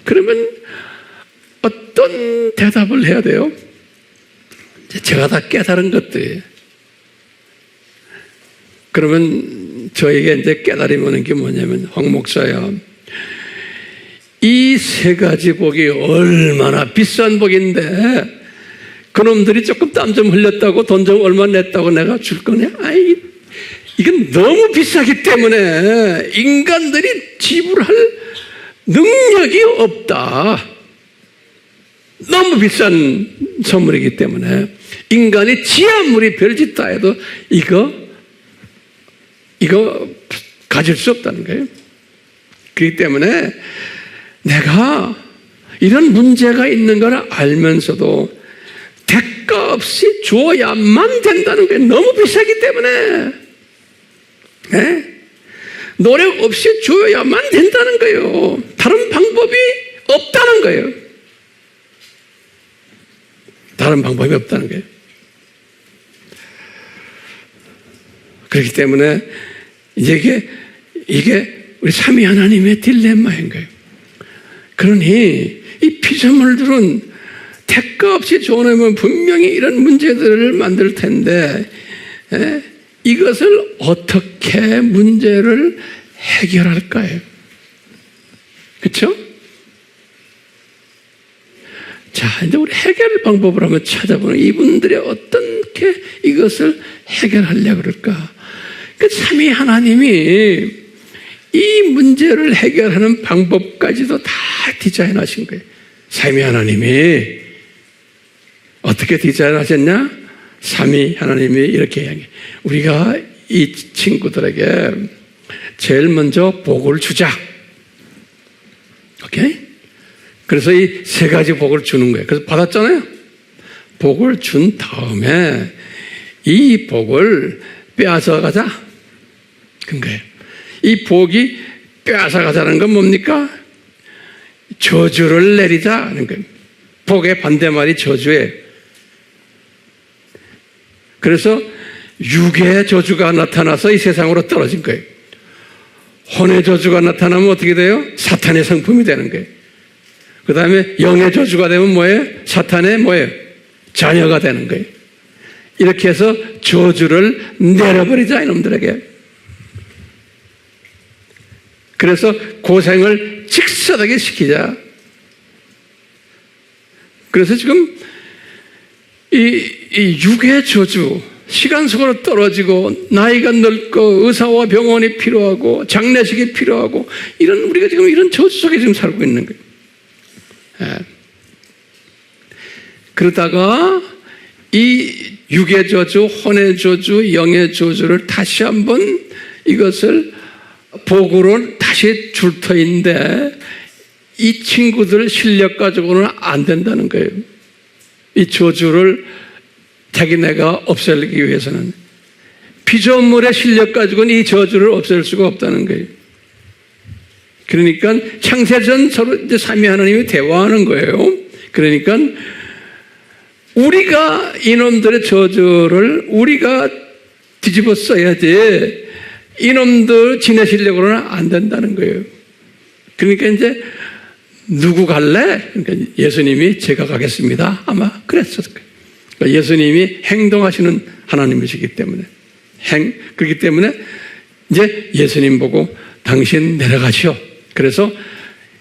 그러면 어떤 대답을 해야 돼요? 제가 다 깨달은 것들이에요. 그러면 저에게 이제 깨달음이 오는 게 뭐냐면, 황 목사야, 이 세 가지 복이 얼마나 비싼 복인데 그놈들이 조금 땀 좀 흘렸다고 돈 좀 얼마 냈다고 내가 줄 거냐? 아이, 이건 너무 비싸기 때문에 인간들이 지불할 능력이 없다. 너무 비싼 선물이기 때문에 인간이 지 아무리 별짓 다 해도 이거 가질 수 없다는 거예요. 그렇기 때문에 내가 이런 문제가 있는 걸 알면서도 대가 없이 줘야만 된다는 게 너무 비싸기 때문에 노력 없이 줘야만 된다는 거예요. 다른 방법이 없다는 거예요. 다른 방법이 없다는 거예요. 그렇기 때문에 이게 우리 삼위 하나님의 딜레마인 거예요. 그러니 이 피조물들은 대가 없이 줘내면 분명히 이런 문제들을 만들 텐데 이것을 어떻게 문제를 해결할까요? 그렇죠? 자, 이제 우리 해결 방법을 한번 찾아보는 이분들이 어떻게 이것을 해결하려고 그럴까? 그 삼위 하나님이 이 문제를 해결하는 방법까지도 다 디자인하신 거예요. 삼위 하나님이 어떻게 디자인하셨냐? 삼위 하나님이 이렇게 이야기해요. 우리가 이 친구들에게 제일 먼저 복을 주자. 오케이? 그래서 이 세 가지 복을 주는 거예요. 그래서 받았잖아요. 복을 준 다음에 이 복을 빼앗아 가자. 그런 거예요. 이 복이 빼앗아 가자는 건 뭡니까? 저주를 내리자 하는 거예요. 복의 반대말이 저주예요. 그래서 육의 저주가 나타나서 이 세상으로 떨어진 거예요. 혼의 저주가 나타나면 어떻게 돼요? 사탄의 상품이 되는 거예요. 그 다음에 영의 저주가 되면 뭐예요? 사탄의 뭐예요? 자녀가 되는 거예요. 이렇게 해서 저주를 내려버리자 이놈들에게. 그래서 고생을 직선하게 시키자. 그래서 지금 이 육의 저주, 시간 속으로 떨어지고 나이가 늙고 의사와 병원이 필요하고 장례식이 필요하고 이런 우리가 지금 이런 저주 속에 지금 살고 있는 거예요. 그러다가 이 육의 저주, 혼의 저주, 영의 저주를 다시 한번 이것을 복으로 다시 줄 터인데 이 친구들 실력 가지고는 안 된다는 거예요. 이 저주를 자기네가 없애기 위해서는 피조물의 실력 가지고는 이 저주를 없앨 수가 없다는 거예요. 그러니까 창세전 서로 이제 삼위 하나님이 대화하는 거예요. 그러니까 우리가 이놈들의 저주를 우리가 뒤집어 써야지 이놈들 지네 실력으로는 안 된다는 거예요. 그러니까 이제 누구 갈래? 그러니까 예수님이 제가 가겠습니다. 아마 그랬을 거예요. 그러니까 예수님이 행동하시는 하나님이시기 때문에 그렇기 때문에 이제 예수님 보고 당신 내려가시오. 그래서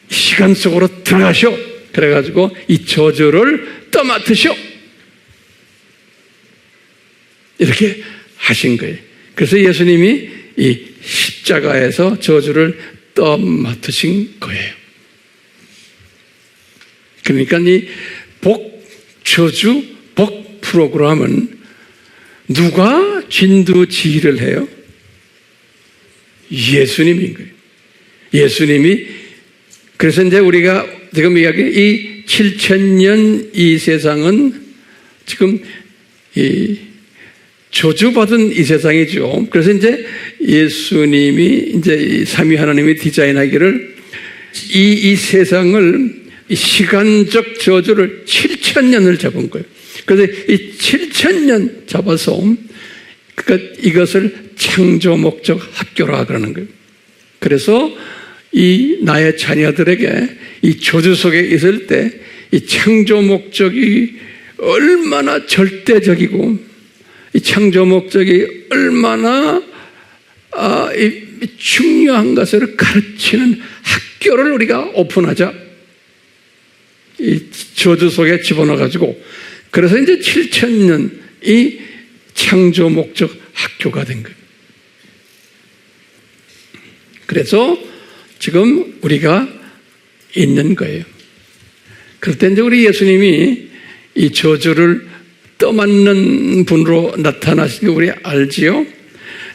시간 속으로 들어가시오. 그래가지고 이 저주를 떠맡으시오. 이렇게 하신 거예요. 그래서 예수님이 이 십자가에서 저주를 떠맡으신 거예요. 그러니까 이 복, 저주, 복 프로그램은 누가 진두지휘를 해요? 예수님인 거예요. 예수님이 그래서 이제 우리가 지금 이야기 이 7000년 이 세상은 지금 이 저주받은 이 세상이죠. 그래서 이제 예수님이 이제 삼위 하나님이 디자인하기를 이 세상을 이 시간적 저주를 7000년을 잡은 거예요. 그래서 이 7000년 잡아서 그러니까 이것을 창조 목적 학교라 그러는 거예요. 그래서 이 나의 자녀들에게 이 저주 속에 있을 때 이 창조 목적이 얼마나 절대적이고 이 창조 목적이 얼마나 중요한 것을 가르치는 학교를 우리가 오픈하자. 이 저주 속에 집어넣어가지고 그래서 이제 7000년 이 창조 목적 학교가 된 거예요. 그래서 지금 우리가 있는 거예요. 그럴 때 이제 우리 예수님이 이 저주를 떠맡는 분으로 나타나시는 거 우리 알지요?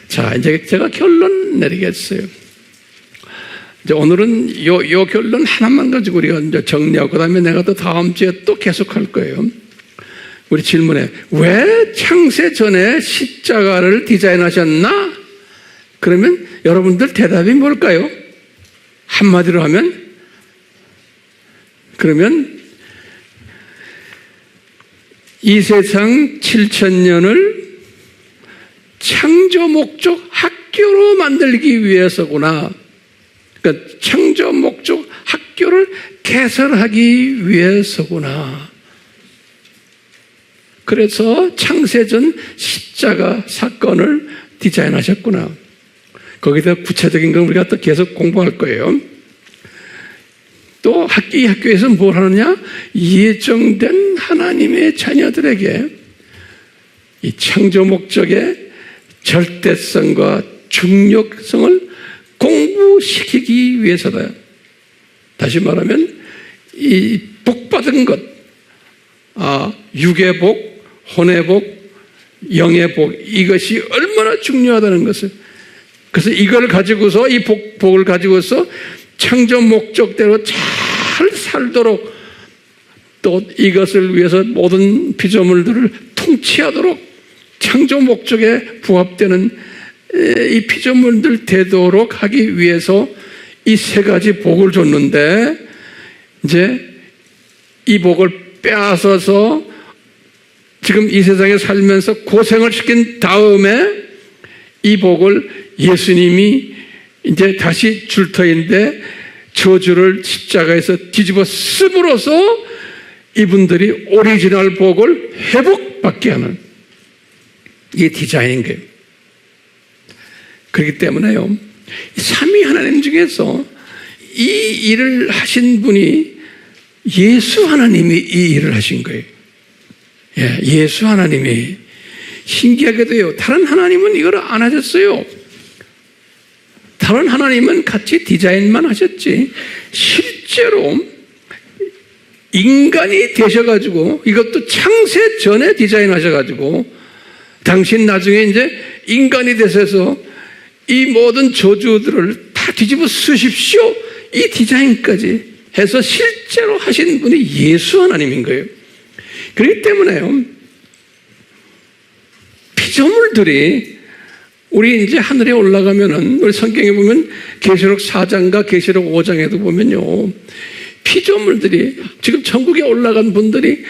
자, 이제 제가 결론 내리겠어요. 이제 오늘은 요 결론 하나만 가지고 우리가 이제 정리하고 그다음에 내가 또 다음 주에 또 계속할 거예요. 우리 질문에 왜 창세 전에 십자가를 디자인하셨나? 그러면 여러분들 대답이 뭘까요? 한마디로 하면 그러면 이 세상 7,000년을 창조 목적 학교로 만들기 위해서구나. 그러니까 창조 목적 학교를 개설하기 위해서구나. 그래서 창세전 십자가 사건을 디자인하셨구나. 거기다 구체적인 건 우리가 또 계속 공부할 거예요. 또 이 학교에서 뭘 하느냐? 예정된 하나님의 자녀들에게 이 창조 목적의 절대성과 중력성을 공부시키기 위해서다. 다시 말하면 이 복받은 것, 육의 복, 혼의 복, 영의 복, 이것이 얼마나 중요하다는 것을. 그래서 이걸 가지고서 이 복을 가지고서 창조 목적대로 잘 살도록 또 이것을 위해서 모든 피조물들을 통치하도록 창조 목적에 부합되는 이 피조물들 되도록 하기 위해서 이 세 가지 복을 줬는데 이제 이 복을 빼앗아서 지금 이 세상에 살면서 고생을 시킨 다음에 이 복을 예수님이 이제 다시 줄 터인데 저주를 십자가에서 뒤집어 씀으로써 이분들이 오리지널 복을 회복받게 하는 이게 디자인인 거예요. 그렇기 때문에요, 삼위 하나님 중에서 이 일을 하신 분이 예수 하나님이 이 일을 하신 거예요. 예수 하나님이. 신기하게도요, 다른 하나님은 이걸 안 하셨어요. 다른 하나님은 같이 디자인만 하셨지 실제로 인간이 되셔가지고 이것도 창세 전에 디자인하셔가지고 당신 나중에 이제 인간이 되셔서 이 모든 저주들을 다 뒤집어 쓰십시오. 이 디자인까지 해서 실제로 하신 분이 예수 하나님인 거예요. 그렇기 때문에요, 피조물들이 우리 이제 하늘에 올라가면은 우리 성경에 보면 계시록 4장과 계시록 5장에도 보면요, 피조물들이 지금 천국에 올라간 분들이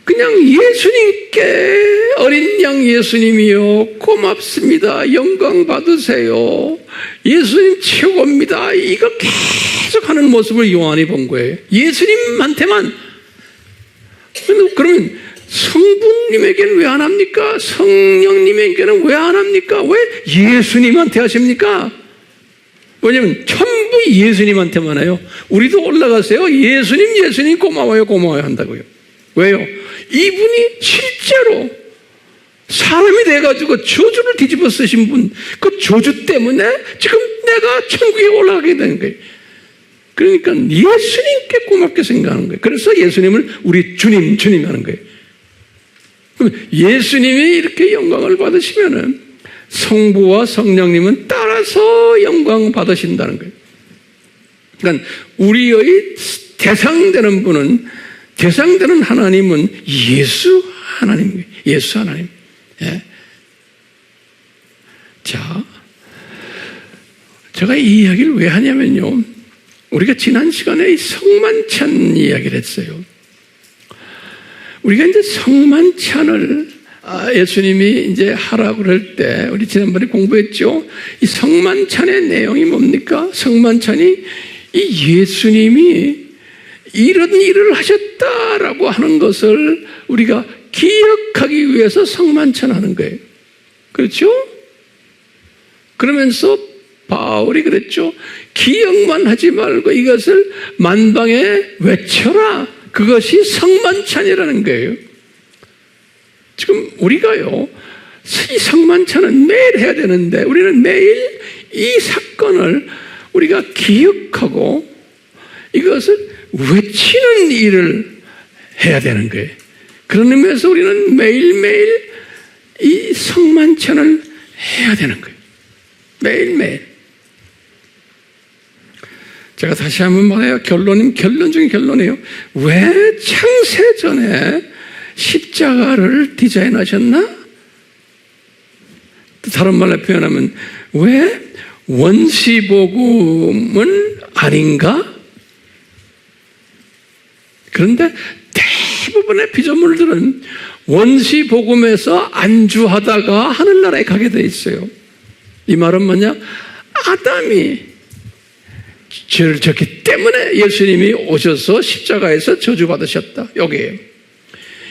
그냥 예수님께 어린 양 예수님이요 고맙습니다. 영광 받으세요. 예수님 최고입니다. 이거 계속 하는 모습을 요한이 본 거예요. 예수님한테만. 그러면 성부님에게는 왜 안 합니까? 성령님에게는 왜 안 합니까? 왜 예수님한테 하십니까? 왜냐면 전부 예수님한테만 해요. 우리도 올라가세요. 예수님 고마워요 한다고요. 왜요? 이분이 실제로 사람이 돼가지고 저주를 뒤집어 쓰신 분, 그 저주 때문에 지금 내가 천국에 올라가게 되는 거예요. 그러니까 예수님께 고맙게 생각하는 거예요. 그래서 예수님을 우리 주님 하는 거예요. 그럼 예수님이 이렇게 영광을 받으시면은 성부와 성령님은 따라서 영광 받으신다는 거예요. 그러니까 우리의 대상되는 하나님은 예수 하나님이에요. 예수 하나님. 예. 자, 제가 이 이야기를 왜 하냐면요, 우리가 지난 시간에 이 성만찬 이야기를 했어요. 우리가 이제 성만찬을 예수님이 이제 하라고 그럴 때 우리 지난번에 공부했죠. 이 성만찬의 내용이 뭡니까? 성만찬이 이 예수님이 이런 일을 하셨다라고 하는 것을 우리가 기억하기 위해서 성만찬하는 거예요. 그렇죠? 그러면서 바울이 그랬죠. 기억만 하지 말고 이것을 만방에 외쳐라. 그것이 성만찬이라는 거예요. 지금 우리가요, 이 성만찬은 매일 해야 되는데 우리는 매일 이 사건 사건을 우리가 기억하고 이것을 외치는 일을 해야 되는 거예요. 그런 의미에서 우리는 매일매일 이 성만찬을 해야 되는 거예요. 매일매일. 제가 다시 한번 말해요. 결론 중에 결론이에요. 왜 창세전에 십자가를 디자인하셨나? 다른 말로 표현하면 왜 원시복음은 아닌가? 그런데 대부분의 피조물들은 원시복음에서 안주하다가 하늘나라에 가게 돼 있어요. 이 말은 뭐냐? 아담이 죄를 졌기 때문에 예수님이 오셔서 십자가에서 저주받으셨다. 여기에요.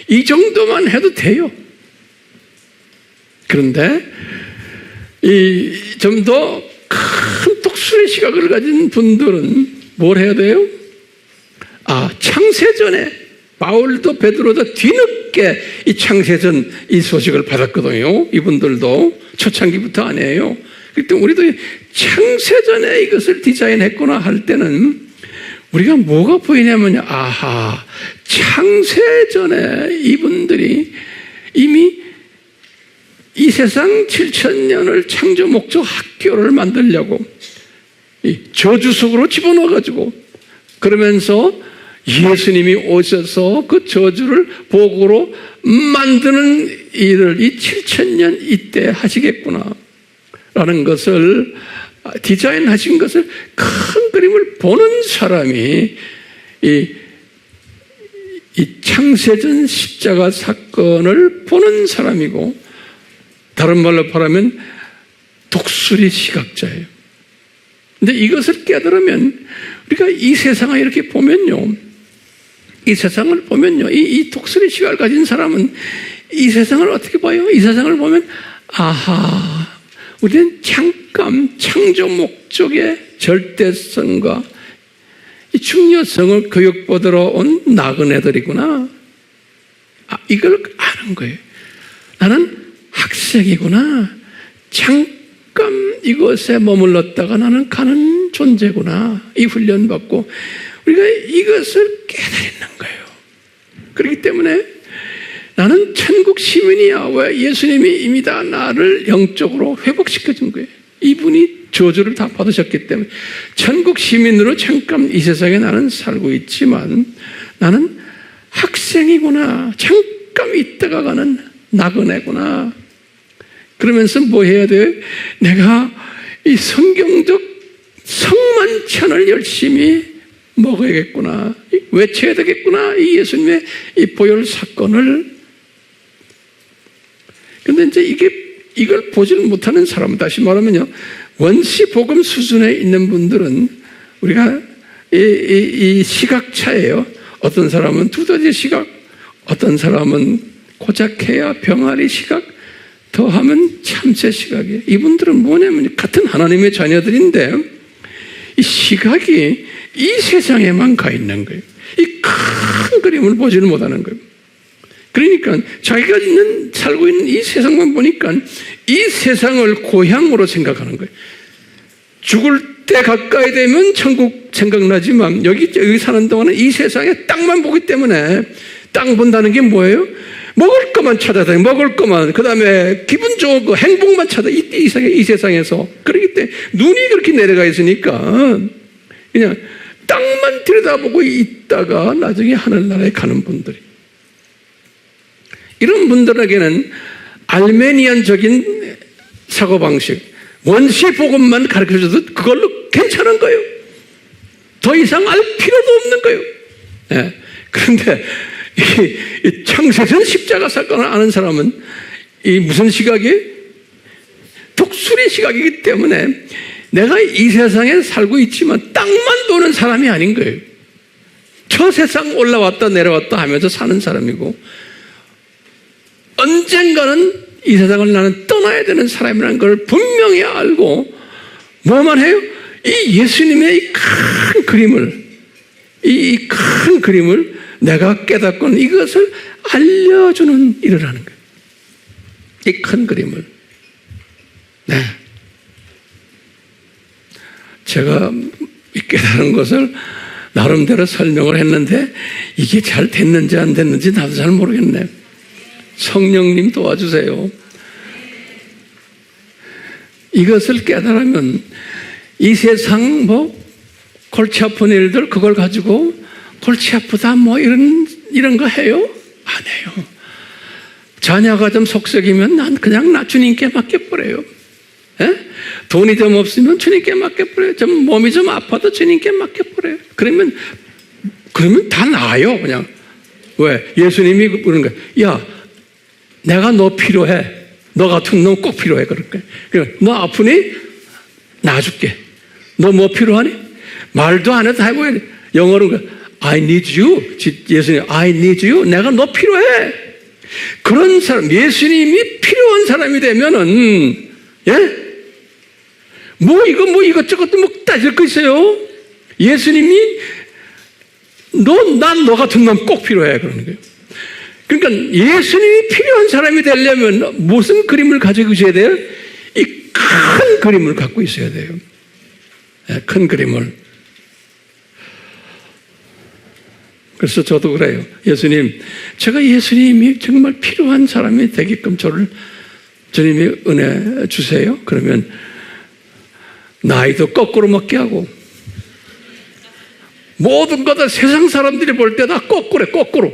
이 정도만 해도 돼요. 그런데 좀 더 큰 독수리 시각을 가진 분들은 뭘 해야 돼요? 창세전에 바울도 베드로도 뒤늦게 이 창세전 이 소식을 받았거든요. 이분들도 초창기부터 아니에요. 그때 우리도 창세전에 이것을 디자인했구나 할 때는 우리가 뭐가 보이냐면 창세전에 이분들이 이미 이 세상 7,000년을 창조 목적 학교를 만들려고 이 저주 속으로 집어넣어가지고 그러면서 예수님이 오셔서 그 저주를 복으로 만드는 일을 이 7,000년 이때 하시겠구나 라는 것을 디자인하신 것을 큰 그림을 보는 사람이 이 창세전 십자가 사건을 보는 사람이고 다른 말로 말하면 독수리 시각자예요. 근데 이것을 깨달으면 우리가 이 세상을 이렇게 보면요. 이 세상을 보면요. 이 독수리 시각을 가진 사람은 이 세상을 어떻게 봐요? 이 세상을 보면 우리는 잠깐 창조 목적의 절대성과 이 중요성을 교육받으러 온 나그네들이구나. 이걸 아는 거예요. 나는 학생이구나. 잠깐 이곳에 머물렀다가 나는 가는 존재구나. 이 훈련 받고 우리가 이것을 깨달는 거예요. 그렇기 때문에 나는 천국 시민이야. 왜? 예수님이 이미 다 나를 영적으로 회복시켜준 거예요. 이분이 저주를 다 받으셨기 때문에 천국 시민으로 잠깐 이 세상에 나는 살고 있지만 나는 학생이구나. 잠깐 있다가 가는 나그네구나. 그러면서 뭐 해야 돼요? 내가 이 성경적 성만찬을 열심히 먹어야겠구나. 외쳐야 되겠구나. 이 예수님의 이 보혈 사건을. 근데 이제 이걸 보지를 못하는 사람은 다시 말하면요. 원시 복음 수준에 있는 분들은 우리가 이 시각차예요. 어떤 사람은 두더지 시각, 어떤 사람은 고작해야 병아리 시각, 더하면 참새 시각이에요. 이분들은 뭐냐면 같은 하나님의 자녀들인데 이 시각이 이 세상에만 가 있는 거예요. 이 큰 그림을 보지를 못하는 거예요. 그러니까 자기가 살고 있는 이 세상만 보니까 이 세상을 고향으로 생각하는 거예요. 죽을 때 가까이 되면 천국 생각나지만 여기 사는 동안은 이 세상의 땅만 보기 때문에 땅 본다는 게 뭐예요? 먹을 것만 찾아다니고 먹을 것만, 그 다음에 기분 좋고 행복만 찾아 이 세상에서. 그렇기 때문에 눈이 그렇게 내려가 있으니까 그냥 땅만 들여다보고 있다가 나중에 하늘나라에 가는 분들이, 이런 분들에게는 알메니안적인 사고방식, 원시복음만 가르쳐줘도 그걸로 괜찮은 거예요. 더 이상 알 필요도 없는 거예요. 네. 그런데 이 창세전 십자가 사건을 아는 사람은 이 무슨 시각이? 독수리 시각이기 때문에 내가 이 세상에 살고 있지만 땅만 보는 사람이 아닌 거예요. 저 세상 올라왔다 내려왔다 하면서 사는 사람이고 언젠가는 이 세상을 나는 떠나야 되는 사람이라는 걸 분명히 알고 뭐만 해요? 이 예수님의 이 큰 그림을, 이 큰 그림을 내가 깨닫고는 이것을 알려주는 일을 하는 거예요. 이 큰 그림을. 네. 제가 깨달은 것을 나름대로 설명을 했는데 이게 잘 됐는지 안 됐는지 나도 잘 모르겠네. 성령님 도와주세요. 이것을 깨달으면 이 세상 골치 아픈 일들 그걸 가지고 골치 아프다 이런 거 해요? 안 해요. 자녀가 좀 속썩이면 난 그냥 나 주님께 맡겨버려요. 에? 돈이 좀 없으면 주님께 맡겨버려요. 좀 몸이 좀 아파도 주님께 맡겨버려요. 그러면 다 나아요, 그냥. 왜? 예수님이 그러는 거야. 야, 내가 너 필요해. 너 같은 놈 꼭 필요해. 그럴게. 너 아프니? 놔줄게. 너 뭐 필요하니? 말도 안 해도 해보야 돼. 영어로 I need you. 예수님, I need you. 내가 너 필요해. 그런 사람, 예수님이 필요한 사람이 되면은, 예? 이것저것 따질 거 있어요? 예수님이, 너 같은 놈 꼭 필요해. 그러는 거예요. 그러니까 예수님이 필요한 사람이 되려면 무슨 그림을 가지고 있어야 돼요? 이 큰 그림을 갖고 있어야 돼요. 네, 큰 그림을. 그래서 저도 그래요. 예수님, 제가 예수님이 정말 필요한 사람이 되게끔 저를 주님이 은혜 주세요. 그러면 나이도 거꾸로 먹게 하고 모든 것 다 세상 사람들이 볼 때 다 거꾸로.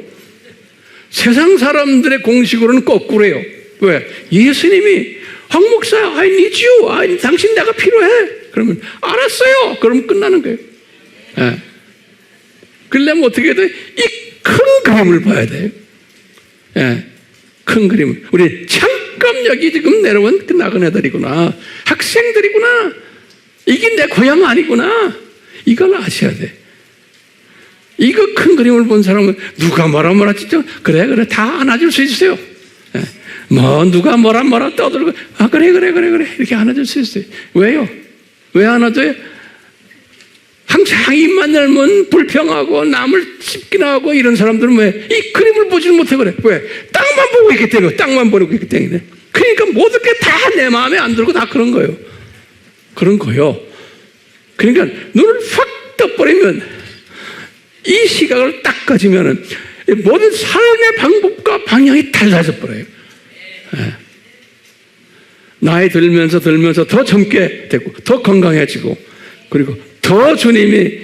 세상 사람들의 공식으로는 거꾸로예요. 왜? 예수님이 황 목사, I need you. 당신 내가 필요해. 그러면 알았어요. 그러면 끝나는 거예요. 네. 그러려면 어떻게 돼? 이 큰 그림을 봐야 돼요. 네. 큰 그림을. 우리 잠깐 여기 지금 내려온 그 나그네들이구나. 학생들이구나. 이게 내 고향 아니구나. 이걸 아셔야 돼. 이거 큰 그림을 본 사람은 누가 뭐라 진짜 그래 다 안아줄 수 있어요. 네. 누가 뭐라 떠들고 그래 이렇게 안아줄 수 있어요. 왜요? 왜 안아줘요? 항상 입만 열면 불평하고 남을 씹기나 하고 이런 사람들은 왜 이 그림을 보지를 못해 그래? 왜? 땅만 보고 있기 때문에 땅만 보고 있기 때문에. 그러니까 모든 게 다 내 마음에 안 들고 다 그런 거예요. 그런 거요. 그러니까 눈을 확 떠버리면 이 시각을 딱 가지면은 모든 삶의 방법과 방향이 달라져 버려요. 네. 나이 들면서 더 젊게 되고 더 건강해지고 그리고 더 주님이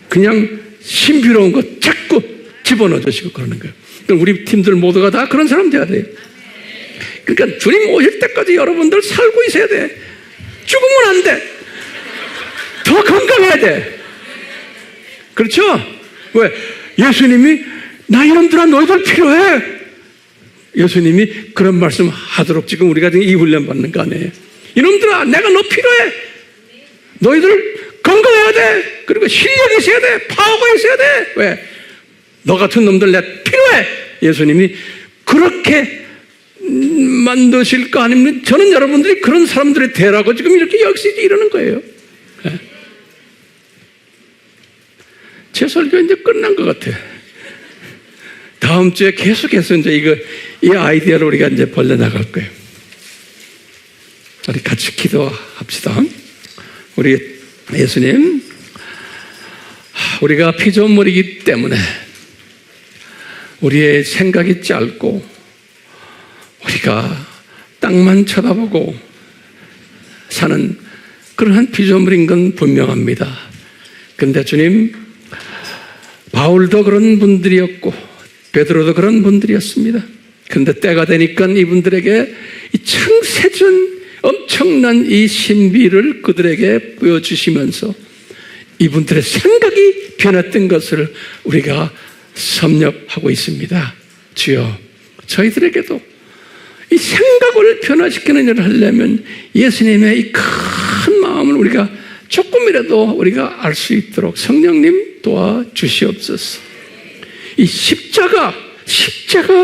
그냥 신비로운 것 자꾸 집어넣어 주시고 그러는 거예요. 그러니까 우리 팀들 모두가 다 그런 사람 돼야 돼요. 그러니까 주님 오실 때까지 여러분들 살고 있어야 돼. 죽으면 안 돼. 더 건강해야 돼. 그렇죠? 왜? 예수님이 나 이놈들아 너희들 필요해. 예수님이 그런 말씀 하도록 지금 우리가 지금 이 훈련 받는 거 아니에요. 이놈들아 내가 너 필요해. 너희들 건강해야 돼. 그리고 실력이 있어야 돼. 파워가 있어야 돼. 왜? 너 같은 놈들 내 필요해. 예수님이 그렇게 만드실까 아니면 저는 여러분들이 그런 사람들이 되라고 지금 이렇게 역시 이러는 거예요. 네. 제 설교 이제 끝난 것 같아요. 다음 주에 계속해서 이제 이 아이디어를 우리가 이제 벌려나갈 거예요. 우리 같이 기도합시다. 우리 예수님, 우리가 피조물이기 때문에 우리의 생각이 짧고 우리가 땅만 쳐다보고 사는 그러한 피조물인 건 분명합니다. 그런데 주님, 바울도 그런 분들이었고 베드로도 그런 분들이었습니다. 그런데 때가 되니까 이분들에게 이 창세전 엄청난 이 신비를 그들에게 보여주시면서 이분들의 생각이 변했던 것을 우리가 섭렵하고 있습니다. 주여, 저희들에게도 이 생각을 변화시키는 일을 하려면 예수님의 이 큰 마음을 우리가 조금이라도 우리가 알 수 있도록 성령님 도와주시옵소서. 이 십자가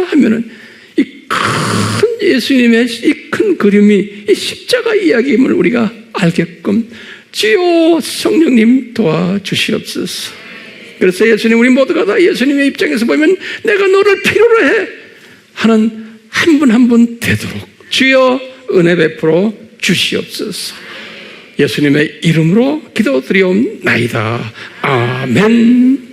하면은 이 큰 예수님의 이 큰 그림이 이 십자가 이야기임을 우리가 알게끔 주여 성령님 도와주시옵소서. 그래서 예수님, 우리 모두가 다 예수님의 입장에서 보면 내가 너를 필요로 해 하는 한 분 한 분 되도록 주여 은혜 베풀어 주시옵소서. 예수님의 이름으로 기도드리옵나이다. 아멘.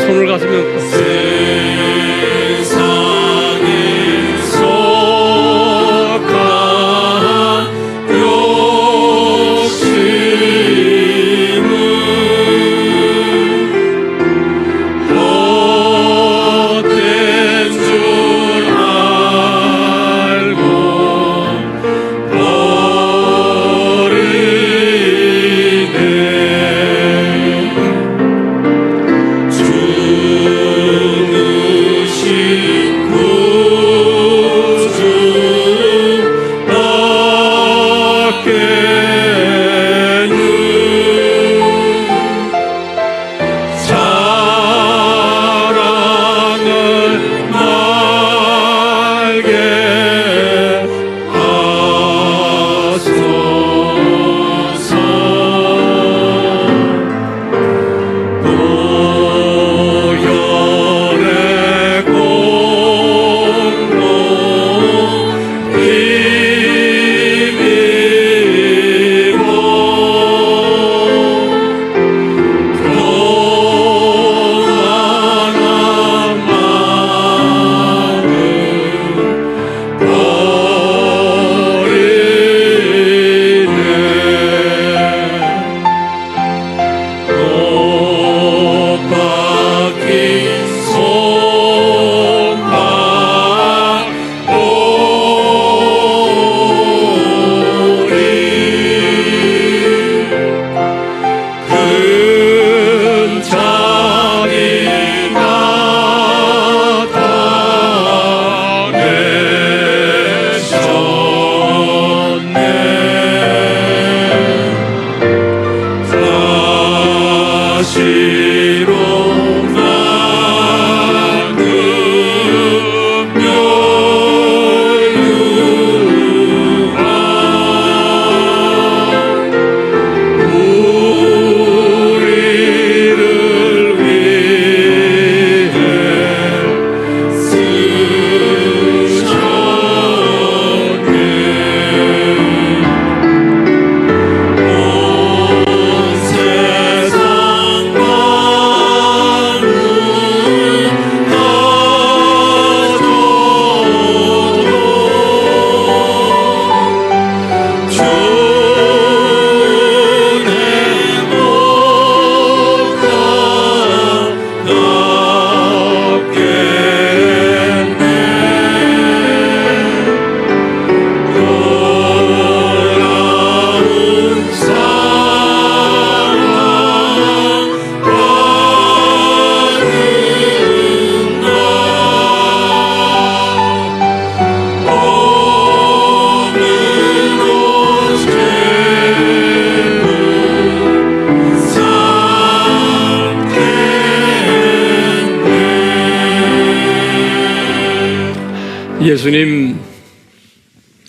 손을 가슴에 얹고 세상에 속한 욕심은 헛된 줄 알고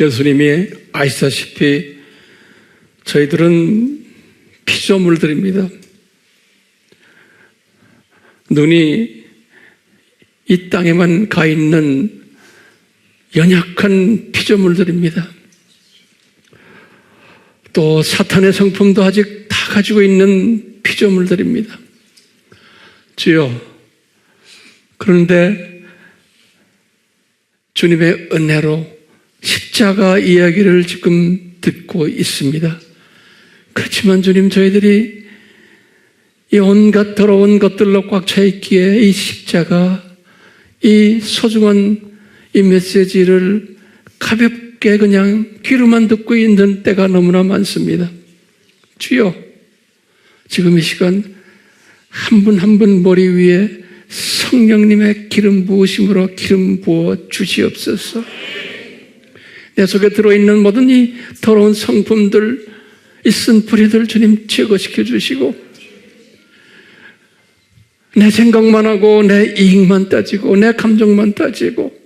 예수님이 아시다시피 저희들은 피조물들입니다. 눈이 이 땅에만 가 있는 연약한 피조물들입니다. 또 사탄의 성품도 아직 다 가지고 있는 피조물들입니다. 주여, 그런데 주님의 은혜로 십자가 이야기를 지금 듣고 있습니다. 그렇지만 주님, 저희들이 이 온갖 더러운 것들로 꽉 차 있기에 이 십자가, 이 소중한 이 메시지를 가볍게 그냥 귀로만 듣고 있는 때가 너무나 많습니다. 주여, 지금 이 시간 한 분 한 분 머리 위에 성령님의 기름 부으심으로 기름 부어 주시옵소서. 내 속에 들어있는 모든 이 더러운 성품들, 이 쓴뿌리들 주님 제거시켜 주시고, 내 생각만 하고 내 이익만 따지고 내 감정만 따지고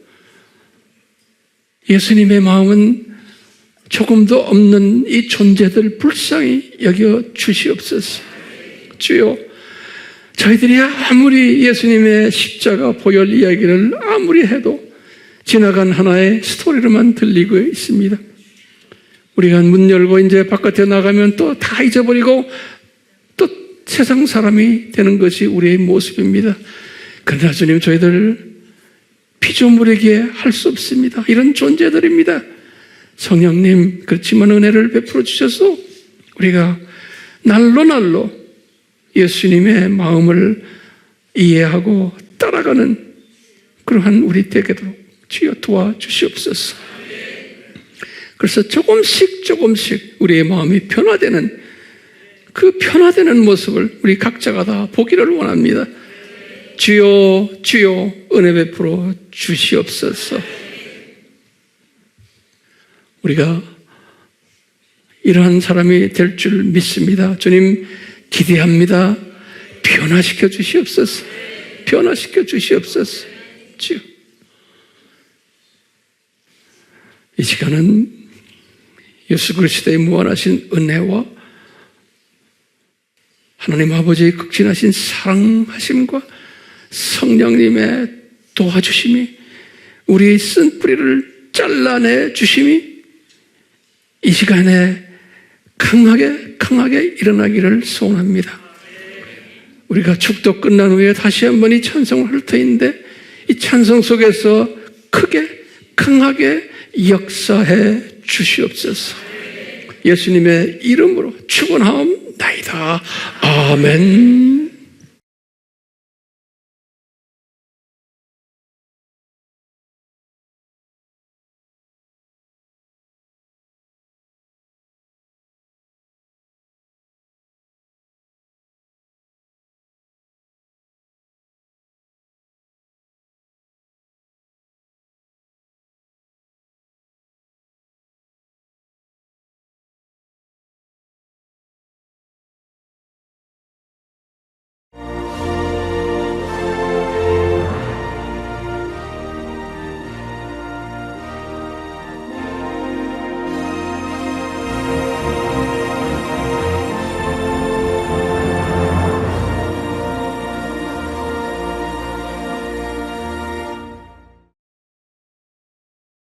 예수님의 마음은 조금도 없는 이 존재들 불쌍히 여겨 주시옵소서. 주여, 저희들이 아무리 예수님의 십자가 보혈 이야기를 아무리 해도 지나간 하나의 스토리로만 들리고 있습니다. 우리가 문 열고 이제 바깥에 나가면 또 다 잊어버리고 또 세상 사람이 되는 것이 우리의 모습입니다. 그러나 주님, 저희들 피조물에게 할 수 없습니다. 이런 존재들입니다. 성령님, 그렇지만 은혜를 베풀어 주셔서 우리가 날로 예수님의 마음을 이해하고 따라가는 그러한 우리 되게도록 주여 도와주시옵소서. 그래서 조금씩 우리의 마음이 변화되는 그 변화되는 모습을 우리 각자가 다 보기를 원합니다. 주여 은혜 베풀어 주시옵소서. 우리가 이러한 사람이 될 줄 믿습니다. 주님 기대합니다. 변화시켜 주시옵소서. 변화시켜 주시옵소서. 주여, 이 시간은 예수 그리스도의 무한하신 은혜와 하나님 아버지의 극진하신 사랑하심과 성령님의 도와주심이, 우리의 쓴뿌리를 잘라내 주심이 이 시간에 강하게 일어나기를 소원합니다. 우리가 축도 끝난 후에 다시 한번 이 찬송을 할 터인데 이 찬송 속에서 크게 강하게 역사해 주시옵소서. 예수님의 이름으로 축원하옵나이다. 아멘.